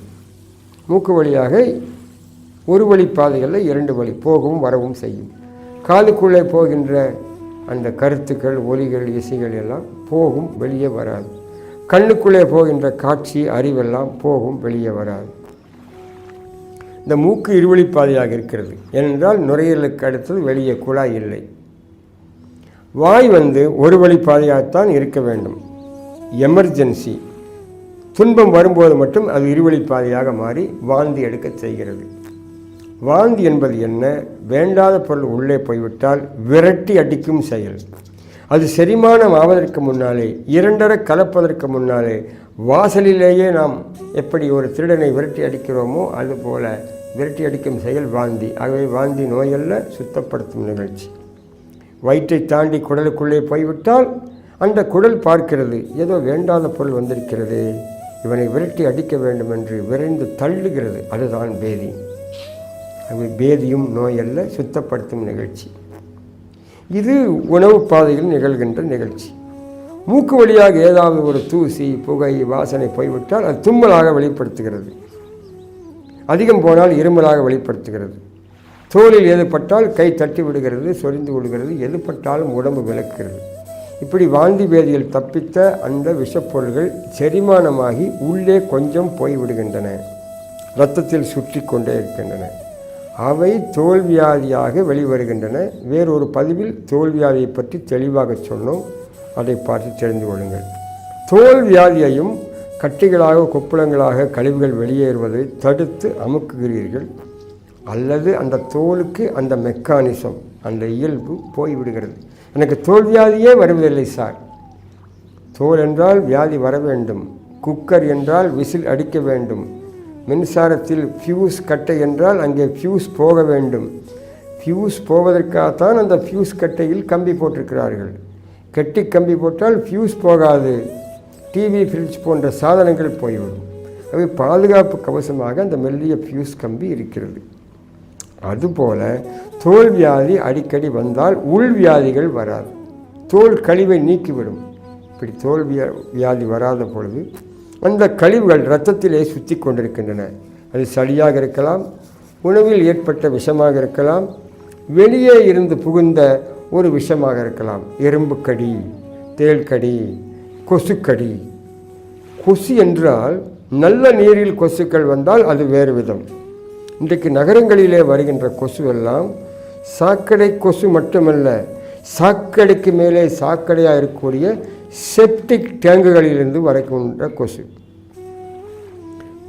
Speaker 8: மூக்கு வழியாக ஒரு வழி பாதைகளில் 2 வழி போகவும் வரவும் செய்யும். காதுக்குள்ளே போகின்ற அந்த கருத்துக்கள், ஒலிகள், இசைகள் எல்லாம் போகும், வெளியே வராது. கண்ணுக்குள்ளே போகின்ற காட்சி, அறிவெல்லாம் போகும், வெளியே வராது. இந்த மூக்கு இருவழிப்பாதையாக இருக்கிறது. ஏனென்றால் நுரையீரலுக்கு அடுத்தது வெளியே குழாய் இல்லை. வாய் ஒரு வழிப்பாதையாகத்தான் இருக்க வேண்டும். எமர்ஜென்சி துன்பம் வரும்போது மட்டும் அது இருவழிப்பாதையாக மாறி வாந்தி எடுக்க செய்கிறது. வாந்தி என்பது என்ன? வேண்டாத பொருள் உள்ளே போய்விட்டால் விரட்டி அடிக்கும் செயல். அது செரிமானம் ஆவதற்கு முன்னாலே, 2 கலப்பதற்கு முன்னாலே, வாசலிலேயே நாம் எப்படி ஒரு திருடனை விரட்டி அடிக்கிறோமோ அதுபோல விரட்டி அடிக்கும் செயல் வாந்தி. ஆகவே வாந்தி நோயல்ல, சுத்தப்படுத்தும் நிகழ்ச்சி. வயிற்றை தாண்டி குடலுக்குள்ளே போய்விட்டால் அந்த குடல் பார்க்கிறது, ஏதோ வேண்டாத பொருள் வந்திருக்கிறது, இவனை விரட்டி அடிக்க வேண்டும் என்று விரைந்து தள்ளுகிறது. அதுதான் பேதி. அது பேதியும் நோயல்ல, சுத்தப்படுத்தும் நிகழ்ச்சி. இது உணவு பாதையில் நிகழ்கின்ற நிகழ்ச்சி. மூக்கு வழியாக ஏதாவது ஒரு தூசி, புகை, வாசனை போய்விட்டால் அது தும்மலாக வெளிப்படுத்துகிறது. அதிகம் போனால் இருமலாக வெளிப்படுத்துகிறது. தோலில் எது பட்டால் கை தட்டி விடுகிறது, சொரிந்து விடுகிறது. எது பட்டாலும் உடம்பு விளக்குகிறது. இப்படி வாந்தி பேதியில் தப்பித்த அந்த விஷப்பொருள்கள் செரிமானமாகி உள்ளே கொஞ்சம் போய்விடுகின்றன, இரத்தத்தில் சுற்றி கொண்டே இருக்கின்றன. அவை தோல்வியாதியாக வெளிவருகின்றன. வேறொரு பதிவில் தோல்வியாதியை பற்றி தெளிவாக சொன்னோம், அதை பார்த்து தெரிந்து கொள்ளுங்கள். தோல்வியாதியையும் கட்டிகளாக, கொப்புளங்களாக கழிவுகள் வெளியேறுவதை தடுத்து அமுக்குகிறீர்கள். அல்லது அந்த தோலுக்கு அந்த மெக்கானிசம், அந்த இயல்பு போய்விடுகிறது. எனக்கு தோல்வியாதியே வருவதில்லை சார், தோல் என்றால் வியாதி வர வேண்டும், குக்கர் என்றால் விசில் அடிக்க வேண்டும், மின்சாரத்தில் ஃபியூஸ் கட்டை என்றால் அங்கே ஃபியூஸ் போக வேண்டும். ஃபியூஸ் போவதற்காகத்தான் அந்த ஃபியூஸ் கட்டையில் கம்பி போட்டிருக்கிறார்கள். கெட்டி கம்பி போட்டால் ஃபியூஸ் போகாது, டிவி ஃப்ரிட்ஜ் போன்ற சாதனங்கள் போய்விடும். அவை பாதுகாப்பு கவசமாக அந்த மெல்லிய ஃபியூஸ் கம்பி இருக்கிறது. அதுபோல தோல் வியாதி அடிக்கடி வந்தால் உள் வியாதிகள் வராது, தோல் கழிவை நீக்கிவிடும். இப்படி தோல் வியாதி வராத பொழுது அந்த கழிவுகள் இரத்தத்திலே சுற்றி கொண்டிருக்கின்றன. அது சளியாக இருக்கலாம், உணவில் ஏற்பட்ட விஷமாக இருக்கலாம், வெளியே இருந்து புகுந்த ஒரு விஷமாக இருக்கலாம். எறும்பு கடி, தேள்கடி, கொசுக்கடி. கொசு என்றால் நல்ல நீரில் கொசுக்கள் வந்தால் அது வேறு விதம். இன்றைக்கு நகரங்களிலே வருகின்ற கொசுவெல்லாம் சாக்கடை கொசு மட்டுமல்ல, சாக்கடைக்கு மேலே சாக்கடையாக இருக்கக்கூடிய செப்டிக் டேங்குகளிலிருந்து வரக்கின்ற கொசு.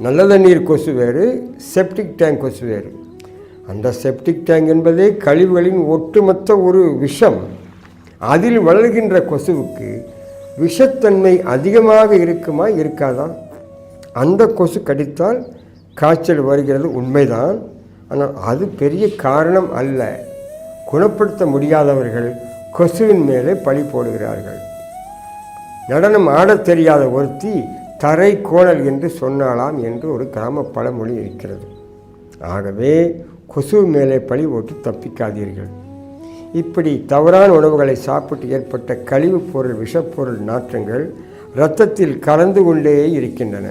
Speaker 8: நல்ல தண்ணீர் கொசு வேறு, செப்டிக் டேங்க் கொசு வேறு. அந்த செப்டிக் டேங்க் என்பதே கழிவுகளின் ஒட்டுமொத்த ஒரு விஷம். அதில் வளர்கின்ற கொசுவுக்கு விஷத்தன்மை அதிகமாக இருக்குமா இருக்காதா? அந்த கொசு கடித்தால் காய்ச்சல் வருகிறது உண்மைதான், ஆனால் அது பெரிய காரணம் அல்ல. குணப்படுத்த முடியாதவர்கள் கொசுவின் மேலே பழி போடுகிறார்கள். நடனம் ஆடத் தெரியாத ஒருத்தி தரை கோணல் என்று சொன்னாலாம் என்று ஒரு கிராம பழமொழி இருக்கிறது. ஆகவே கொசு மேலே பழி போட்டு தப்பிக்காதீர்கள். இப்படி தவறான உணவுகளை சாப்பிட்டு ஏற்பட்ட கழிவுப் பொருள், விஷப்பொருள் நாற்றங்கள் இரத்தத்தில் கலந்து கொண்டே இருக்கின்றன.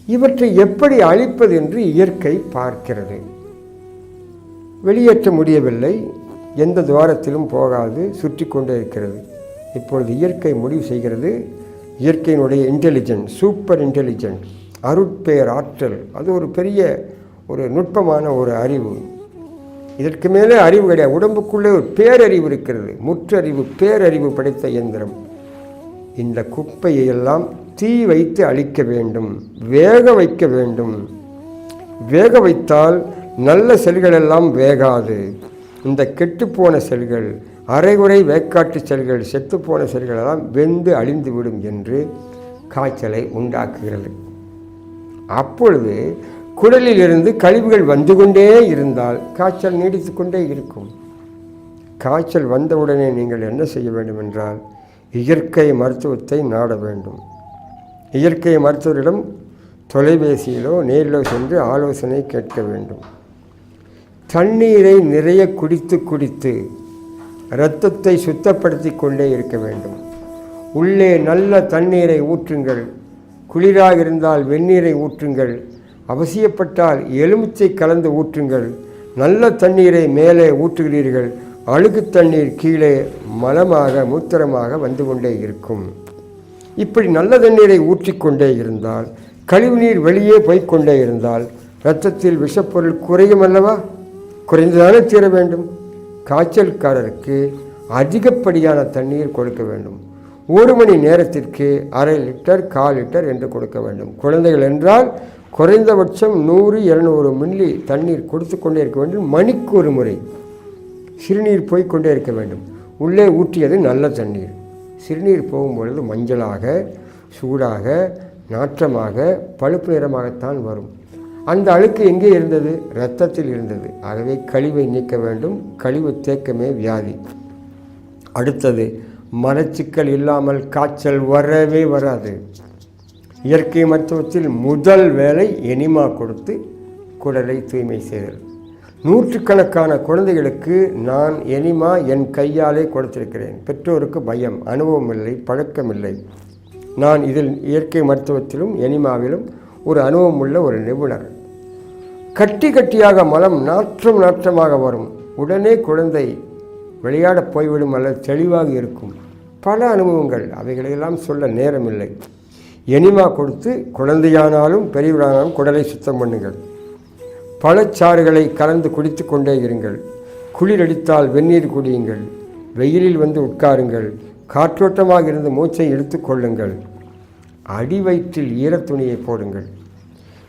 Speaker 8: இவற்றை எப்படி அழிப்பது என்று இயற்கை பார்க்கிறது. வெளியேற்ற முடியவில்லை, எந்த துவாரத்திலும் போகாது, சுற்றி கொண்டே இருக்கிறது. இப்பொழுது இயற்கை முடிவு செய்கிறது. இயற்கையினுடைய இன்டெலிஜென்ஸ், சூப்பர் இன்டெலிஜென்ட், அருட்பேர் ஆற்றல், அது ஒரு பெரிய ஒரு நுட்பமான ஒரு அறிவு. இதற்கு மேலே அறிவு கிடையாது. உடம்புக்குள்ளே ஒரு பேரறிவு இருக்கிறது, முற்றறிவு, பேரறிவு படைத்த இயந்திரம். இந்த குப்பையை எல்லாம் தீ வைத்து அழிக்க வேண்டும், வேக வைக்க வேண்டும். வேக வைத்தால் நல்ல செல்கள் எல்லாம் வேகாது. இந்த கெட்டுப்போன செல்கள், அரைகுறை வேக்காட்டு செல்கள், செத்துப்போன செல்கள் எல்லாம் வெந்து அழிந்துவிடும் என்று காய்ச்சலை உண்டாக்குகிறது. அப்பொழுது குடலில் இருந்து கழிவுகள் வந்து கொண்டே இருந்தால் காய்ச்சல் நீடித்து கொண்டே இருக்கும். காய்ச்சல் வந்தவுடனே நீங்கள் என்ன செய்ய வேண்டும் என்றால் இயற்கை மருத்துவத்தை நாட வேண்டும். இயற்கை மருத்துவரிடம் தொலைபேசியிலோ நேரிலோ சென்று ஆலோசனை கேட்க வேண்டும். தண்ணீரை நிறைய குடித்து குடித்து இரத்தத்தை சுத்தப்படுத்தி கொண்டே இருக்க வேண்டும். உள்ளே நல்ல தண்ணீரை ஊற்றுங்கள். குளிராக இருந்தால் வெந்நீரை ஊற்றுங்கள். அவசியப்பட்டால் எலுமிச்சை கலந்து ஊற்றுங்கள். நல்ல தண்ணீரை மேலே ஊற்றுகிறீர்கள், அழுக்கு தண்ணீர் கீழே மலமாக மூத்திரமாக வந்து கொண்டே இருக்கும். இப்படி நல்ல தண்ணீரை ஊற்றிக்கொண்டே இருந்தால், கழிவுநீர் வெளியே போய்கொண்டே இருந்தால் இரத்தத்தில் விஷப்பொருள் குறையும் அல்லவா? குறைந்துதானே தீர வேண்டும். காய்ச்சல்காரருக்கு அதிகப்படியான தண்ணீர் கொடுக்க வேண்டும். 1 மணி நேரத்திற்கு 1/2 லிட்டர் 1/4 லிட்டர் என்று கொடுக்க வேண்டும். குழந்தைகள் என்றால் குறைந்தபட்சம் 100-200 மில்லி தண்ணீர் கொடுத்து கொண்டே இருக்க வேண்டும். மணிக்கு ஒரு முறை சிறுநீர் போய்கொண்டே இருக்க வேண்டும். உள்ளே ஊற்றியது நல்ல தண்ணீர். சிறுநீர் போகும்பொழுது மஞ்சளாக, சூடாக, நாற்றமாக, பழுப்பு நிறமாகத்தான் வரும். அந்த அழுக்கு எங்கே இருந்தது? இரத்தத்தில் இருந்தது. ஆகவே கழிவை நீக்க வேண்டும். கழிவு தேக்கமே வியாதி. அடுத்தது, மலச்சிக்கல் இல்லாமல் காய்ச்சல் வரவே வராது. இயற்கை மருத்துவத்தில் முதல் வேலை எனிமா கொடுத்து குடலை தூய்மை செய்தல். 100கணக்கான குழந்தைகளுக்கு நான் எனிமா என் கையாலே கொடுத்திருக்கிறேன். பெற்றோருக்கு பயம், அனுபவம் இல்லை, பழக்கமில்லை. நான் இதில் இயற்கை மருத்துவத்திலும் எனிமாவிலும் ஒரு அனுபவம் உள்ள ஒரு நிபுணர். கட்டி கட்டியாக மலம் நாற்றமாக வரும். உடனே குழந்தை விளையாட போய்விடும் அல்லது தெளிவாக இருக்கும். பல அனுபவங்கள், அவைகளையெல்லாம் சொல்ல நேரமில்லை. எனிமா கொடுத்து குழந்தையானாலும் பெரியவரானாலும் குடலை சுத்தம் பண்ணுங்கள். பழச்சாறுகளை கலந்து குடித்து கொண்டே இருங்கள். குளிரடித்தால் வெந்நீர் குடியுங்கள். வெயிலில் வந்து உட்காருங்கள். காற்றோட்டமாக இருந்து மூச்சை இழுத்து கொள்ளுங்கள். அடிவயிற்றில் ஈரத்துணியை போடுங்கள்.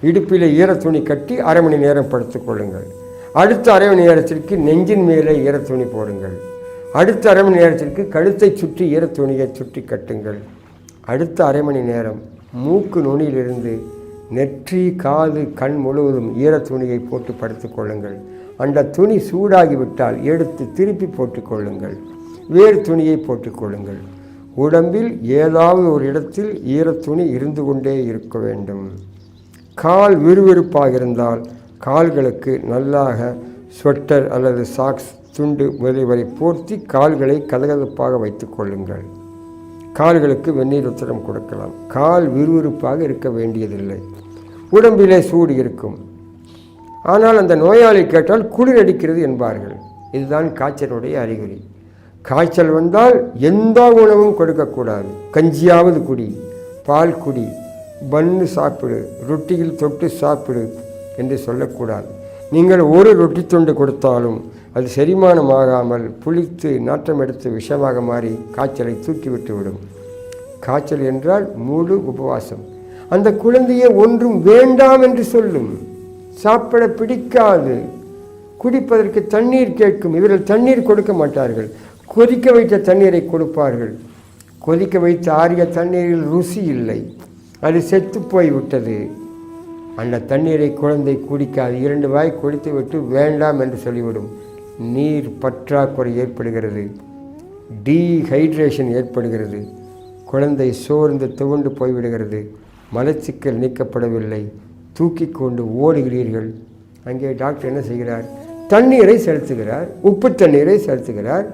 Speaker 8: இடுப்பில் ஈரத்துணி கட்டி 1/2 மணி நேரம் படுத்துக் கொள்ளுங்கள். அடுத்த 1/2 மணி நேரத்திற்கு நெஞ்சின் மேலே ஈரத்துணி போடுங்கள். அடுத்த 1/2 மணி நேரத்திற்கு கழுத்தை சுற்றி ஈரத்துணியை சுற்றி கட்டுங்கள். அடுத்த அரை மணி நேரம் மூக்கு நுனியிலிருந்து நெற்றி, காது, கண் முழுவதும் ஈரத் துணியை போட்டு படுத்துக் கொள்ளுங்கள். அந்த துணி சூடாகிவிட்டால் எடுத்து திருப்பி போட்டுக்கொள்ளுங்கள். வேறு துணியை போட்டுக்கொள்ளுங்கள். உடம்பில் ஏதாவது ஒரு இடத்தில் ஈரத்துணி இருந்து கொண்டே இருக்க வேண்டும். கால் விறுவிறுப்பாக இருந்தால் கால்களுக்கு நல்லாக ஸ்வெட்டர் அல்லது சாக்ஸ், துண்டு முதலியவரை போர்த்தி கால்களை கதகதப்பாக வைத்துக் கொள்ளுங்கள். கால்களுக்கு வெந்நீர் உத்தரம் கொடுக்கலாம். கால் விறுவிறுப்பாக இருக்க வேண்டியதில்லை. உடம்பிலே சூடு இருக்கும். ஆனால் அந்த நோயாளி கேட்டால் குளிர் அடிக்கிறது என்பார்கள். இதுதான் காய்ச்சலுடைய அறிகுறி. காய்ச்சல் வந்தால் எந்த உணவும் கொடுக்கக்கூடாது. கஞ்சியாவது குடி, பால் குடி, பன்னு சாப்பிடு, ரொட்டியில் தொட்டு சாப்பிடு என்று சொல்லக்கூடாது. நீங்கள் ஒரு ரொட்டி துண்டு கொடுத்தாலும் அது செரிமானமாகாமல் புளித்து நாற்றம் எடுத்து விஷமாக மாறி காய்ச்சலை தூக்கிவிட்டு விடும். காய்ச்சல் என்றால் முழு உபவாசம். அந்த குழந்தையை ஒன்றும் வேண்டாம் என்று சொல்லும். சாப்பிட பிடிக்காது, குடிப்பதற்கு தண்ணீர் கேட்கும். இவர்கள் தண்ணீர் கொடுக்க மாட்டார்கள். கொதிக்க வைத்த தண்ணீரை கொடுப்பார்கள். கொதிக்க வைத்த ஆறிய தண்ணீரில் ருசி இல்லை, அது செத்து போய்விட்டது. அந்த தண்ணீரை குழந்தை குடிக்காது. 2 வாய் குடித்து விட்டு வேண்டாம் என்று சொல்லிவிடும். நீர் பற்றாக்குறை ஏற்படுகிறது, டீஹைட்ரேஷன் ஏற்படுகிறது. குழந்தை சோர்ந்து துவண்டு போய்விடுகிறது. மலச்சிக்கல் நீக்கப்படவில்லை, தூக்கி கொண்டு ஓடுகிறீர்கள். அங்கே டாக்டர் என்ன செய்கிறார்? தண்ணீரை செலுத்துகிறார், உப்பு தண்ணீரை செலுத்துகிறார்.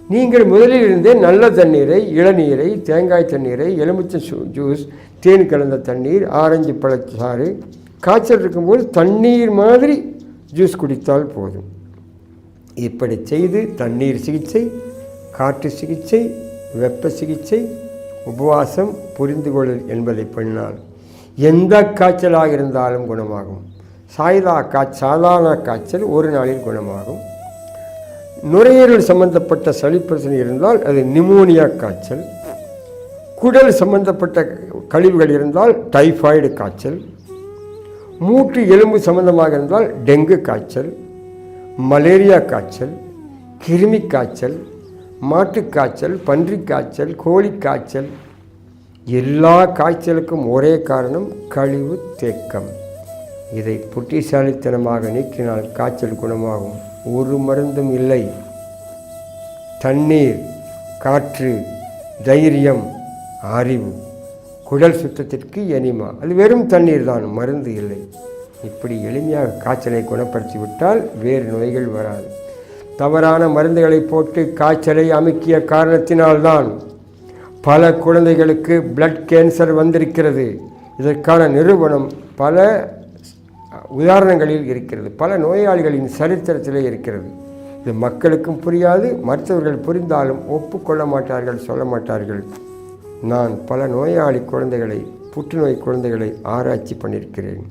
Speaker 8: நீங்கள் முதலில் இருந்தே நல்ல தண்ணீரை, இளநீரை, தேங்காய் தண்ணீரை, எலுமிச்சை ஜூஸ், தேன் கலந்த தண்ணீர், ஆரஞ்சு பழச்சாறு, காய்ச்சல் இருக்கும்போது தண்ணீர் மாதிரி ஜூஸ் குடித்தால் போதும். இப்படி செய்து தண்ணீர் சிகிச்சை, காற்று சிகிச்சை, வெப்ப சிகிச்சை, உபவாசம், புரிந்து கொள்ளல் என்பதை பண்ணால் எந்த காய்ச்சலாக இருந்தாலும் குணமாகும். சாதாரண காய்ச்சல் ஒரு நாளில் குணமாகும். நுரையீரல் சம்பந்தப்பட்ட சளி பிரச்சனை இருந்தால் அது நிமோனியா காய்ச்சல். குடல் சம்பந்தப்பட்ட கழிவுகள் இருந்தால் டைஃபாய்டு காய்ச்சல். மூட்டு எலும்பு சம்பந்தமாக இருந்தால் டெங்கு காய்ச்சல், மலேரியா காய்ச்சல், கிருமி காய்ச்சல், மாட்டுக்காய்ச்சல், பன்றி காய்ச்சல், கோழி காய்ச்சல். எல்லா காய்ச்சலுக்கும் ஒரே காரணம் கழிவு தேக்கம். இதை புத்திசாலித்தனமாக நீக்கினால் காய்ச்சல் குணமாகும். ஒரு மருந்தும் இல்லை. தண்ணீர், காற்று, தைரியம், அறிவு. குடல் சுத்தத்திற்கு எனிமா, அது வெறும் தண்ணீர் தான், மருந்து இல்லை. இப்படி எளிமையாக காய்ச்சலை குணப்படுத்தி விட்டால் வேறு நோய்கள் வராது. தவறான மருந்துகளை போட்டு காய்ச்சலை அமுக்கிய காரணத்தினால்தான் பல குழந்தைகளுக்கு பிளட் கேன்சர் வந்திருக்கிறது. இதற்கான நிரூபணம் பல உதாரணங்களில் இருக்கிறது, பல நோயாளிகளின் சரித்திரத்திலே இருக்கிறது. இது மக்களுக்கும் புரியாது, மற்றவர்கள் புரிந்தாலும் ஒப்புக்கொள்ள மாட்டார்கள், சொல்ல மாட்டார்கள். நான் பல நோயாளி குழந்தைகளை, புற்றுநோய் குழந்தைகளை ஆராய்ச்சி பண்ணியிருக்கிறேன்.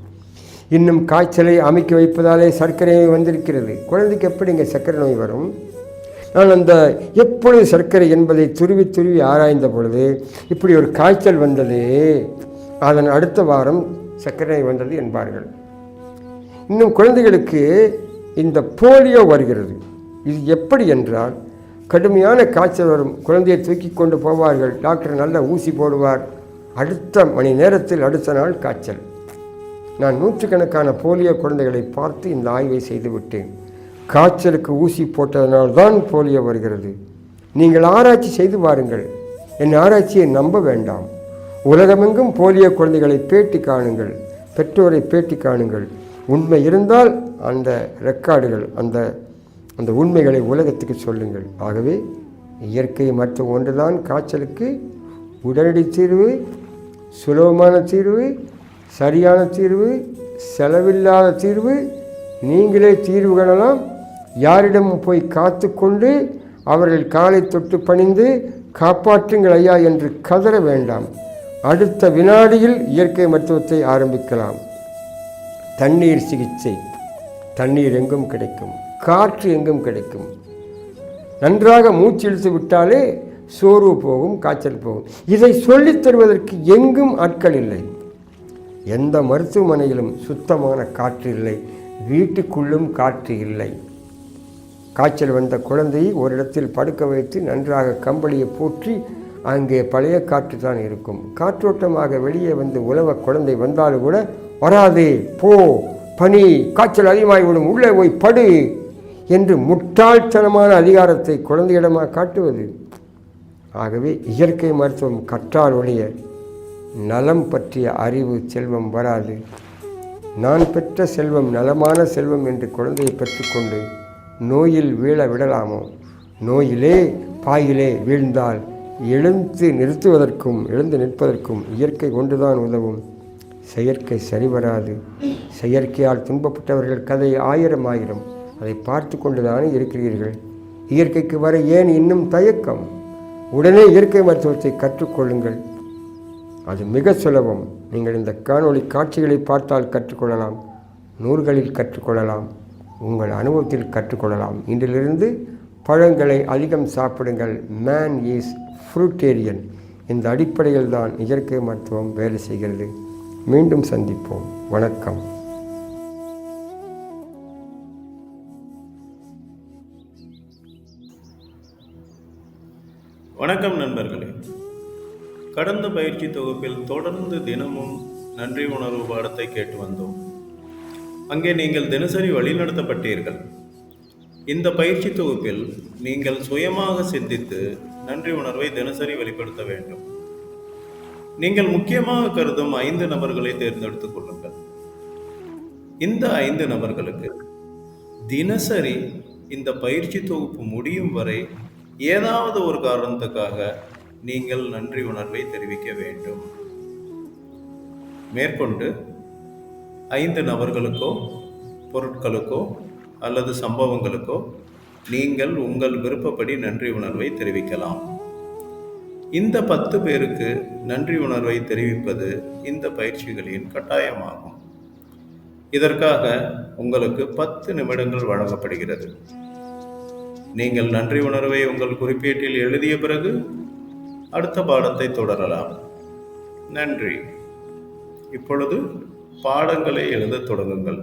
Speaker 8: இன்னும் காய்ச்சலை அமைக்க வைப்பதாலே சர்க்கரை நோய் வந்திருக்கிறது. குழந்தைக்கு எப்படி இங்கே சர்க்கரை நோய் வரும்? நான் அந்த எப்பொழுது சர்க்கரை என்பதை துருவி துருவி ஆராய்ந்த பொழுது இப்படி ஒரு காய்ச்சல் வந்தது, அதன் அடுத்த வாரம் சர்க்கரை நோய் வந்தது என்பார்கள். இன்னும் குழந்தைகளுக்கு இந்த போலியோ வருகிறது. இது எப்படி என்றால், கடுமையான காய்ச்சல் வரும், குழந்தையை தூக்கி கொண்டு போவார்கள், டாக்டர் நல்ல ஊசி போடுவார், அடுத்த மணி நேரத்தில் அடுத்த நாள் காய்ச்சல். நான் நூற்றுக்கணக்கான போலியோ குழந்தைகளை பார்த்து இந்த ஆய்வை செய்துவிட்டேன். காய்ச்சலுக்கு ஊசி போட்டதனால்தான் போலியோ வருகிறது. நீங்கள் ஆராய்ச்சி செய்து பாருங்கள். என் ஆராய்ச்சியை நம்ப வேண்டாம். உலகமெங்கும் போலியோ குழந்தைகளை பேட்டி காணுங்கள், பெற்றோரை பேட்டி காணுங்கள். உண்மை இருந்தால் அந்த ரெக்கார்டுகள், அந்த உண்மைகளை உலகத்துக்கு சொல்லுங்கள். ஆகவே இயற்கை மற்ற ஒன்றுதான் காய்ச்சலுக்கு உடனடி தீர்வு, சுலபமான தீர்வு, சரியான தீர்வு, செலவில்லாத தீர்வு. நீங்களே தீர்வு காணலாம். யாரிடமும் போய் காத்து கொண்டு அவர்கள் காலை தொட்டு பணிந்து காப்பாற்றுங்கள் ஐயா என்று கதற வேண்டாம். அடுத்த வினாடியில் இயற்கை மருத்துவத்தை ஆரம்பிக்கலாம். தண்ணீர் சிகிச்சை, தண்ணீர் எங்கும் கிடைக்கும், காற்று எங்கும் கிடைக்கும். நன்றாக மூச்சு இழுத்து விட்டாலே சோர்வு போகும், காய்ச்சல் போகும். இதை சொல்லித் தருவதற்கு எங்கும் ஆட்கள் இல்லை. எந்த மருத்துவமனையிலும் சுத்தமான காற்று இல்லை, வீட்டுக்குள்ளும் காற்று இல்லை. காய்ச்சல் வந்த குழந்தையை ஒரு இடத்தில் படுக்க வைத்து நன்றாக கம்பளியை போற்றி அங்கே பழைய காற்று தான் இருக்கும். காற்றோட்டமாக வெளியே வந்து உலவ குழந்தை வந்தாலும் கூட வராதே, போ, பனி, காய்ச்சல் அதிகமாகிவிடும், உள்ளே போய் படு என்று முட்டாள்தனமான அதிகாரத்தை குழந்தையிடமாக காட்டுவது. ஆகவே இயற்கை மருத்துவம் கற்றால் ஒழிய நலம் பற்றிய அறிவு செல்வம் வராது. நான் பெற்ற செல்வம் நலமான செல்வம் என்று குழந்தையை பெற்றுக்கொண்டு நோயில் வீழ விடலாமோ? நோயிலே பாயிலே வீழ்ந்தால் எழுந்து நிற்பதற்கும் இயற்கை ஒன்றுதான் உதவும். செயற்கை சரிவராது. செயற்கையால் துன்பப்பட்டவர்கள் கதை ஆயிரம். அதை பார்த்து கொண்டுதானே இருக்கிறீர்கள். இயற்கைக்கு வர ஏன் இன்னும் தயக்கம்? உடனே இயற்கை மருத்துவத்தை கற்றுக்கொள்ளுங்கள். அது மிக சுலபம். நீங்கள் இந்த காணொளி காட்சிகளை பார்த்தால் கற்றுக்கொள்ளலாம், நூல்களில் கற்றுக்கொள்ளலாம், உங்கள் அனுபவத்தில் கற்றுக்கொள்ளலாம். இன்றிலிருந்து பழங்களை அதிகம் சாப்பிடுங்கள். Man is fruitarian. இந்த அடிப்படையில் தான் இயற்கை மருத்துவம் வேலை செய்கிறது. மீண்டும் சந்திப்போம். வணக்கம்.
Speaker 1: வணக்கம் நண்பர்களே. கடந்த பயிற்சி தொகுப்பில் தொடர்ந்து தினமும் நன்றி உணர்வு பாடத்தை கேட்டு வந்தோம். அங்கே நீங்கள் தினசரி வழிநடத்தப்பட்டீர்கள். இந்த பயிற்சி தொகுப்பில் நீங்கள் சுயமாக சிந்தித்து நன்றி உணர்வை தினசரி வெளிப்படுத்த வேண்டும். நீங்கள் முக்கியமாக கருதும் 5 நபர்களை தேர்ந்தெடுத்துக் கொள்ளுங்கள். இந்த 5 நபர்களுக்கு தினசரி இந்த பயிற்சி தொகுப்பு முடியும் வரை ஏதாவது ஒரு காரணத்துக்காக நீங்கள் நன்றி உணர்வை தெரிவிக்க வேண்டும். மேற்கொண்டு 5 நபர்களுக்கோ பொருட்களுக்கோ அல்லது சம்பவங்களுக்கோ நீங்கள் உங்கள் விருப்பப்படி நன்றி உணர்வை தெரிவிக்கலாம். இந்த 10 பேருக்கு நன்றி உணர்வை தெரிவிப்பது இந்த பயிற்சிகளின் கட்டாயமாகும். இதற்காக உங்களுக்கு 10 நிமிடங்கள் வழங்கப்படுகிறது. நீங்கள் நன்றி உணர்வை உங்கள் குறிப்பேட்டில் எழுதிய பிறகு அடுத்த பாடத்தை தொடரலாம். நன்றி. இப்பொழுது பாடங்களை எழுதத் தொடங்குங்கள்.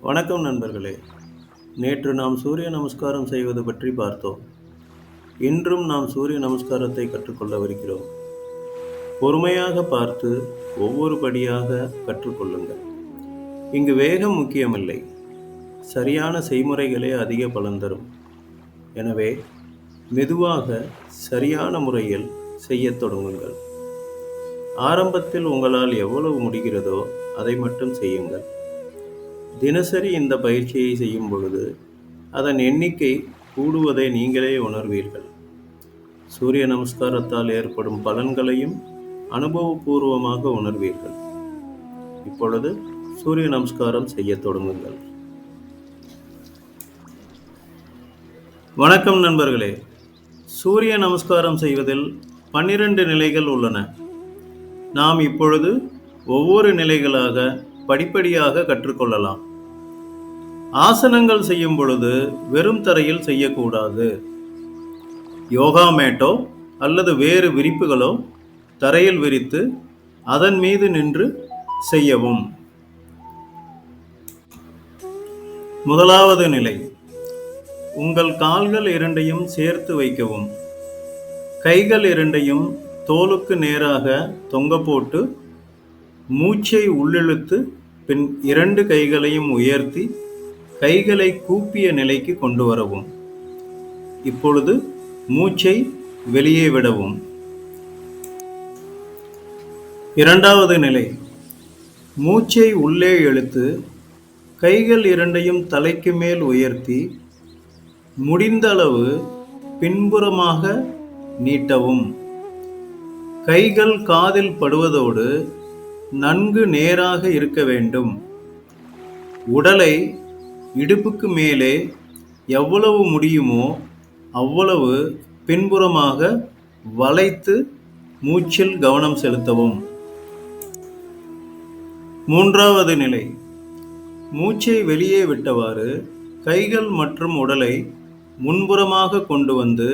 Speaker 1: வணக்கம் நண்பர்களே. நேற்று நாம் சூரிய நமஸ்காரம் செய்வது பற்றி பார்த்தோம். இன்றும் நாம் சூரிய நமஸ்காரத்தை கற்றுக்கொள்ளவிருக்கிறோம். பொறுமையாக பார்த்து ஒவ்வொரு படியாக கற்றுக்கொள்ளுங்கள். இங்கு வேகம் முக்கியமில்லை, சரியான செய்முறைகளே அதிக பலன் தரும். எனவே மெதுவாக சரியான முறையில் செய்யத் தொடங்குங்கள். ஆரம்பத்தில் உங்களால் எவ்வளவு முடிகிறதோ அதை மட்டும் செய்யுங்கள். தினசரி இந்த பயிற்சியை செய்யும் பொழுது அதன் எண்ணிக்கை கூடுவதை நீங்களே உணர்வீர்கள். சூரிய நமஸ்காரத்தால் ஏற்படும் பலன்களையும் அனுபவபூர்வமாக உணர்வீர்கள். இப்பொழுது சூரிய நமஸ்காரம் செய்யத் தொடங்குங்கள். வணக்கம் நண்பர்களே. சூரிய நமஸ்காரம் செய்வதில் 12 நிலைகள் உள்ளன. நாம் இப்பொழுது ஒவ்வொரு நிலைகளாக படிப்படியாக கற்றுக்கொள்ளலாம். ஆசனங்கள் செய்யும் பொழுது வெறும் தரையில் செய்யக்கூடாது. யோகா மேட்டோ அல்லது வேறு விரிப்புகளோ தரையில் விரித்து அதன் மீது நின்று செய்யவும். முதலாவது நிலை, உங்கள் கால்கள் இரண்டையும் சேர்த்து வைக்கவும். கைகள் இரண்டையும் தோலுக்கு நேராக தொங்க போட்டு மூச்சை உள்ளிழுத்து பின் 2 கைகளையும் உயர்த்தி கைகளை கூப்பிய நிலைக்கு கொண்டு வரவும். இப்பொழுது மூச்சை வெளியே விடவும். இரண்டாவது நிலை, மூச்சை உள்ளே இழுத்து கைகள் இரண்டையும் தலைக்கு மேல் உயர்த்தி முடிந்த அளவு பின்புறமாக நீட்டவும். கைகள் காதில் படுவதோடு நன்கு நேராக இருக்க வேண்டும். உடலை இடுப்புக்கு மேலே எவ்வளவு முடியுமோ அவ்வளவு பின்புறமாக வளைத்து மூச்சில் கவனம் செலுத்தவும். மூன்றாவது நிலை, மூச்சை வெளியே விட்டவாறு கைகள் மற்றும் உடலை முன்புறமாக கொண்டு வந்து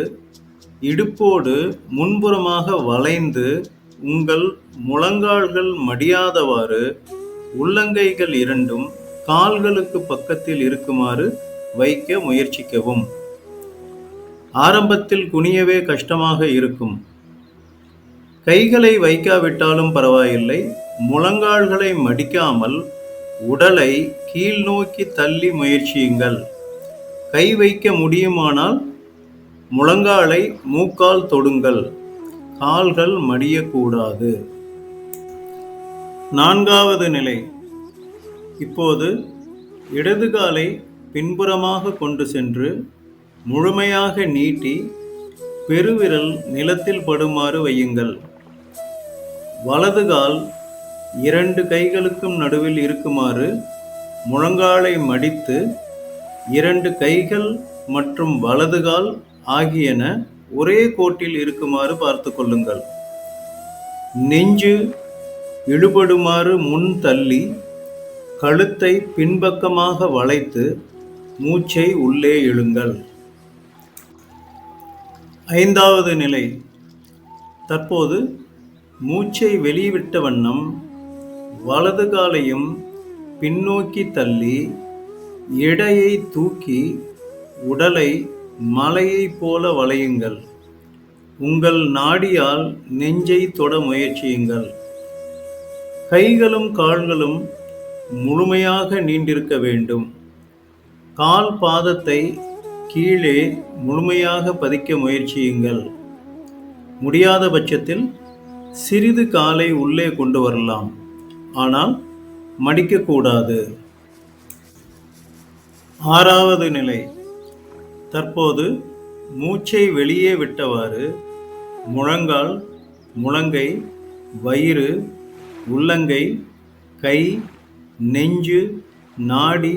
Speaker 1: இடுப்போடு முன்புறமாக வளைந்து உங்கள் முழங்கால்கள் மடியாதவாறு உள்ளங்கைகள் இரண்டும் கால்களுக்கு பக்கத்தில் இருக்குமாறு வைக்க முயற்சிக்கவும். ஆரம்பத்தில் குனியவே கஷ்டமாக இருக்கும். கைகளை வைக்காவிட்டாலும் பரவாயில்லை, முழங்கால்களை மடிக்காமல் உடலை கீழ் நோக்கி தள்ளி முயற்சியுங்கள். கை வைக்க முடியுமானால் முழங்காலை மூக்கால் தொடுங்கள். கால்கள் மடியக்கூடாது. நான்காவது நிலை, இப்போது இடது காலை பின்புறமாக கொண்டு சென்று முழுமையாக நீட்டி பெருவிரல் நிலத்தில் படுமாறு வையுங்கள். வலது கால் 2 கைகளுக்கும் நடுவில் இருக்குமாறு முழங்காலை மடித்து 2 கைகள் மற்றும் வலது கால் ஆகியன ஒரே கோட்டில் இருக்குமாறு பார்த்து கொள்ளுங்கள். நெஞ்சு இழுபடுமாறு முன் தள்ளி கழுத்தை பின்பக்கமாக வளைத்து மூச்சை உள்ளே இழுங்கள். ஐந்தாவது நிலை, தற்போது மூச்சை வெளிவிட்ட வண்ணம் வலது காலையும் பின்னோக்கி தள்ளி எடையை தூக்கி உடலை மலையைப் போல வளையுங்கள். உங்கள் நாடியால் நெஞ்சை தொட முயற்சியுங்கள். கைகளும் கால்களும் முழுமையாக நீண்டிருக்க வேண்டும். கால் பாதத்தை கீழே முழுமையாக பதிக்க முயற்சியுங்கள். முடியாத பட்சத்தில் சிறிது காலை உள்ளே கொண்டு வரலாம், ஆனால் மடிக்கக்கூடாது. ஆறாவது நிலை, தற்போது மூச்சை வெளியே விட்டவாறு முழங்கால், முழங்கை, வயிறு, உள்ளங்கை, கை, நெஞ்சு, நாடி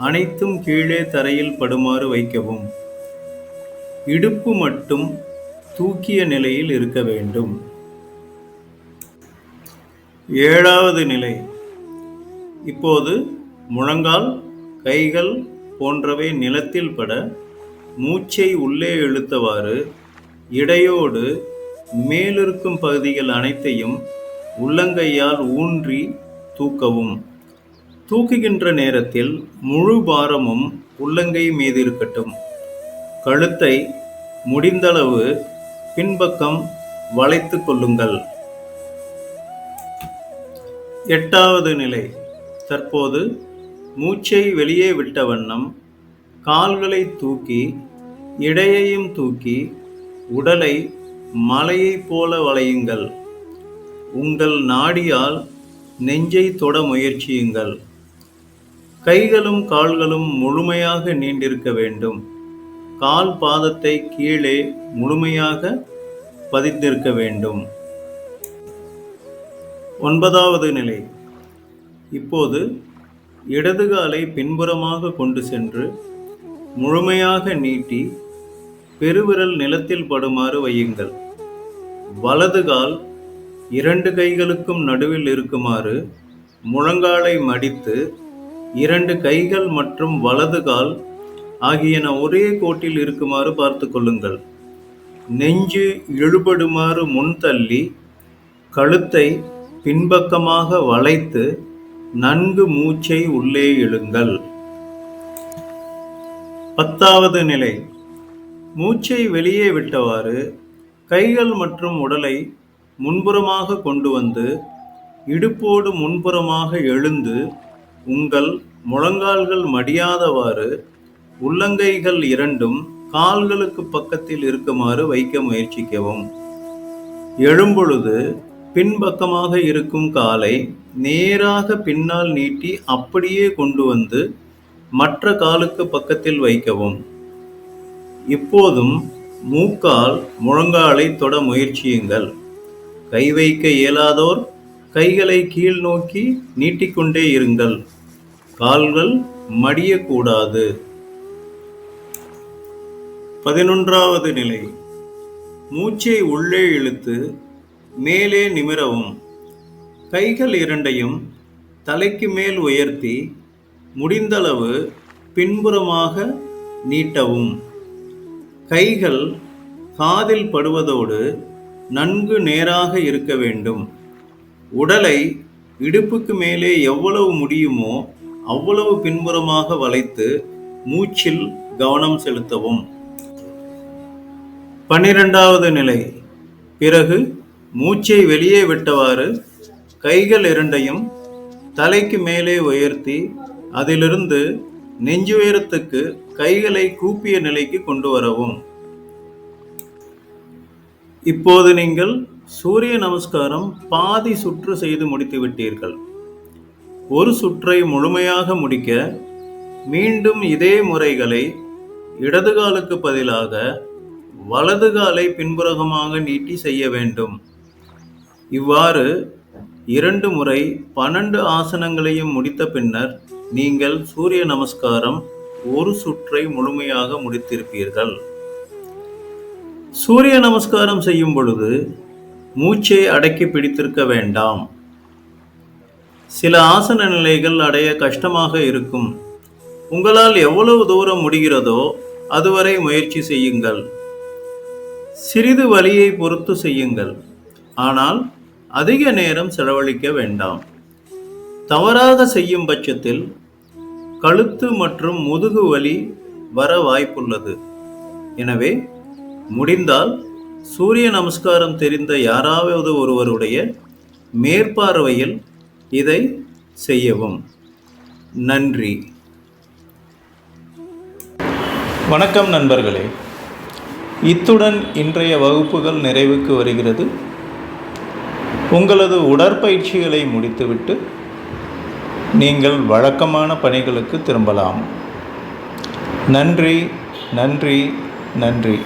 Speaker 1: அனைத்தும் கீழே தரையில் படுமாறு வைக்கவும். இடுப்பு மட்டும் தூக்கிய நிலையில் இருக்க வேண்டும். ஏழாவது நிலை, இப்போது முழங்கால், கைகள் போன்றவை நிலத்தில் பட மூச்சை உள்ளே இழுத்தவாறு இடையோடு மேலிருக்கும் பகுதிகள் அனைத்தையும் உள்ளங்கையால் ஊன்றி தூக்கவும். தூக்குகின்ற நேரத்தில் முழு பாரமும் உள்ளங்கை மீது இருக்கட்டும். கழுத்தை முடிந்தளவு பின்பக்கம் வளைத்து கொள்ளுங்கள். 8வது நிலை. தற்போது மூச்சை வெளியே விட்ட வண்ணம் கால்களை தூக்கி இடையையும் தூக்கி உடலை மலையைப் போல வளையுங்கள். உங்கள் நாடியால் நெஞ்சை தொட முயற்சியுங்கள். கைகளும் கால்களும் முழுமையாக நீண்டிருக்க வேண்டும். கால் பாதத்தை கீழே முழுமையாக பதித்திருக்க வேண்டும். 9வது நிலை. இப்போது இடது காலை பின்புறமாக கொண்டு சென்று முழுமையாக நீட்டி பெருவிரல் நிலத்தில் படுமாறு வையுங்கள். வலது கால் 2 கைகளுக்கும் நடுவில் இருக்குமாறு முழங்காலை மடித்து 2 கைகள் மற்றும் வலது கால் ஆகியன ஒரே கோட்டில் இருக்குமாறு பார்த்து கொள்ளுங்கள். நெஞ்சு இழுபடுமாறு முன் தள்ளி கழுத்தை பின்பக்கமாக வளைத்து நன்கு மூச்சை உள்ளே இழுங்கள். 10வது நிலை. மூச்சை வெளியே விட்டவாறு கைகள் மற்றும் உடலை முன்புறமாக கொண்டு வந்து இடுப்போடு முன்புறமாக எழுந்து உங்கள் முழங்கால்கள் மடியாதவாறு உள்ளங்கைகள் இரண்டும் கால்களுக்கு பக்கத்தில் இருக்குமாறு வைக்க முயற்சிக்கவும். எழும்பொழுது பின்பக்கமாக இருக்கும் காலை நேராக பின்னால் நீட்டி அப்படியே கொண்டு வந்து மற்ற காலுக்கு பக்கத்தில் வைக்கவும். இப்போதும் மூக்கால் முழங்காலை தொட முயற்சியுங்கள். கை வைக்க இயலாதோர் கைகளை கீழ் நோக்கி நீட்டிக்கொண்டே இருங்கள். கால்கள் மடியக்கூடாது. 11வது நிலை. மூச்சை உள்ளே இழுத்து மேலே நிமிரவும். கைகள் இரண்டையும் தலைக்கு மேல் உயர்த்தி முடிந்தளவு பின்புறமாக நீட்டவும். கைகள் காதில் படுவதோடு நன்கு நேராக இருக்க வேண்டும். உடலை இடுப்புக்கு மேலே எவ்வளவு முடியுமோ அவ்வளவு பின்புறமாக வளைத்து மூச்சில் கவனம் செலுத்தவும். 12வது நிலை. பிறகு மூச்சை வெளியே விட்டவாறு கைகள் இரண்டையும் தலைக்கு மேலே உயர்த்தி அதிலிருந்து நெஞ்சு உயரத்துக்கு கைகளை கூப்பிய நிலைக்கு கொண்டு வரவும். இப்போது நீங்கள் சூரிய நமஸ்காரம் பாதி சுற்று செய்து முடித்து விட்டீர்கள். ஒரு சுற்றை முழுமையாக முடிக்க மீண்டும் இதே முறைகளை இடது காலுக்கு பதிலாக வலது காலை பின்புறமாக நீட்டி செய்ய வேண்டும். இவ்வாறு 2 முறை 12 ஆசனங்களையும் முடித்த பின்னர் நீங்கள் சூரிய நமஸ்காரம் ஒரு சுற்றை முழுமையாக முடித்திருப்பீர்கள். சூரிய நமஸ்காரம் செய்யும் பொழுது மூச்சை அடக்கி பிடித்திருக்க வேண்டாம். சில ஆசன நிலைகள் அடைய கஷ்டமாக இருக்கும். உங்களால் எவ்வளவு தூரம் முடிகிறதோ அதுவரை முயற்சி செய்யுங்கள். சிறிது வலியை பொறுத்து செய்யுங்கள். ஆனால் அதிக நேரம் செலவழிக்க வேண்டாம். தவறாக செய்யும் பட்சத்தில் கழுத்து மற்றும் முதுகு வலி வர வாய்ப்புள்ளது. எனவே முடிந்தால் சூரிய நமஸ்காரம் தெரிந்த யாராவது ஒருவருடைய மேற்பார்வையில் இதை செய்யவும். நன்றி. வணக்கம் நண்பர்களே. இத்துடன் இன்றைய வகுப்புகள் நிறைவுக்கு வருகிறது. உங்களது உடற்பயிற்சிகளை முடித்துவிட்டு நீங்கள் வழக்கமான பணிகளுக்கு திரும்பலாம். நன்றி, நன்றி, நன்றி.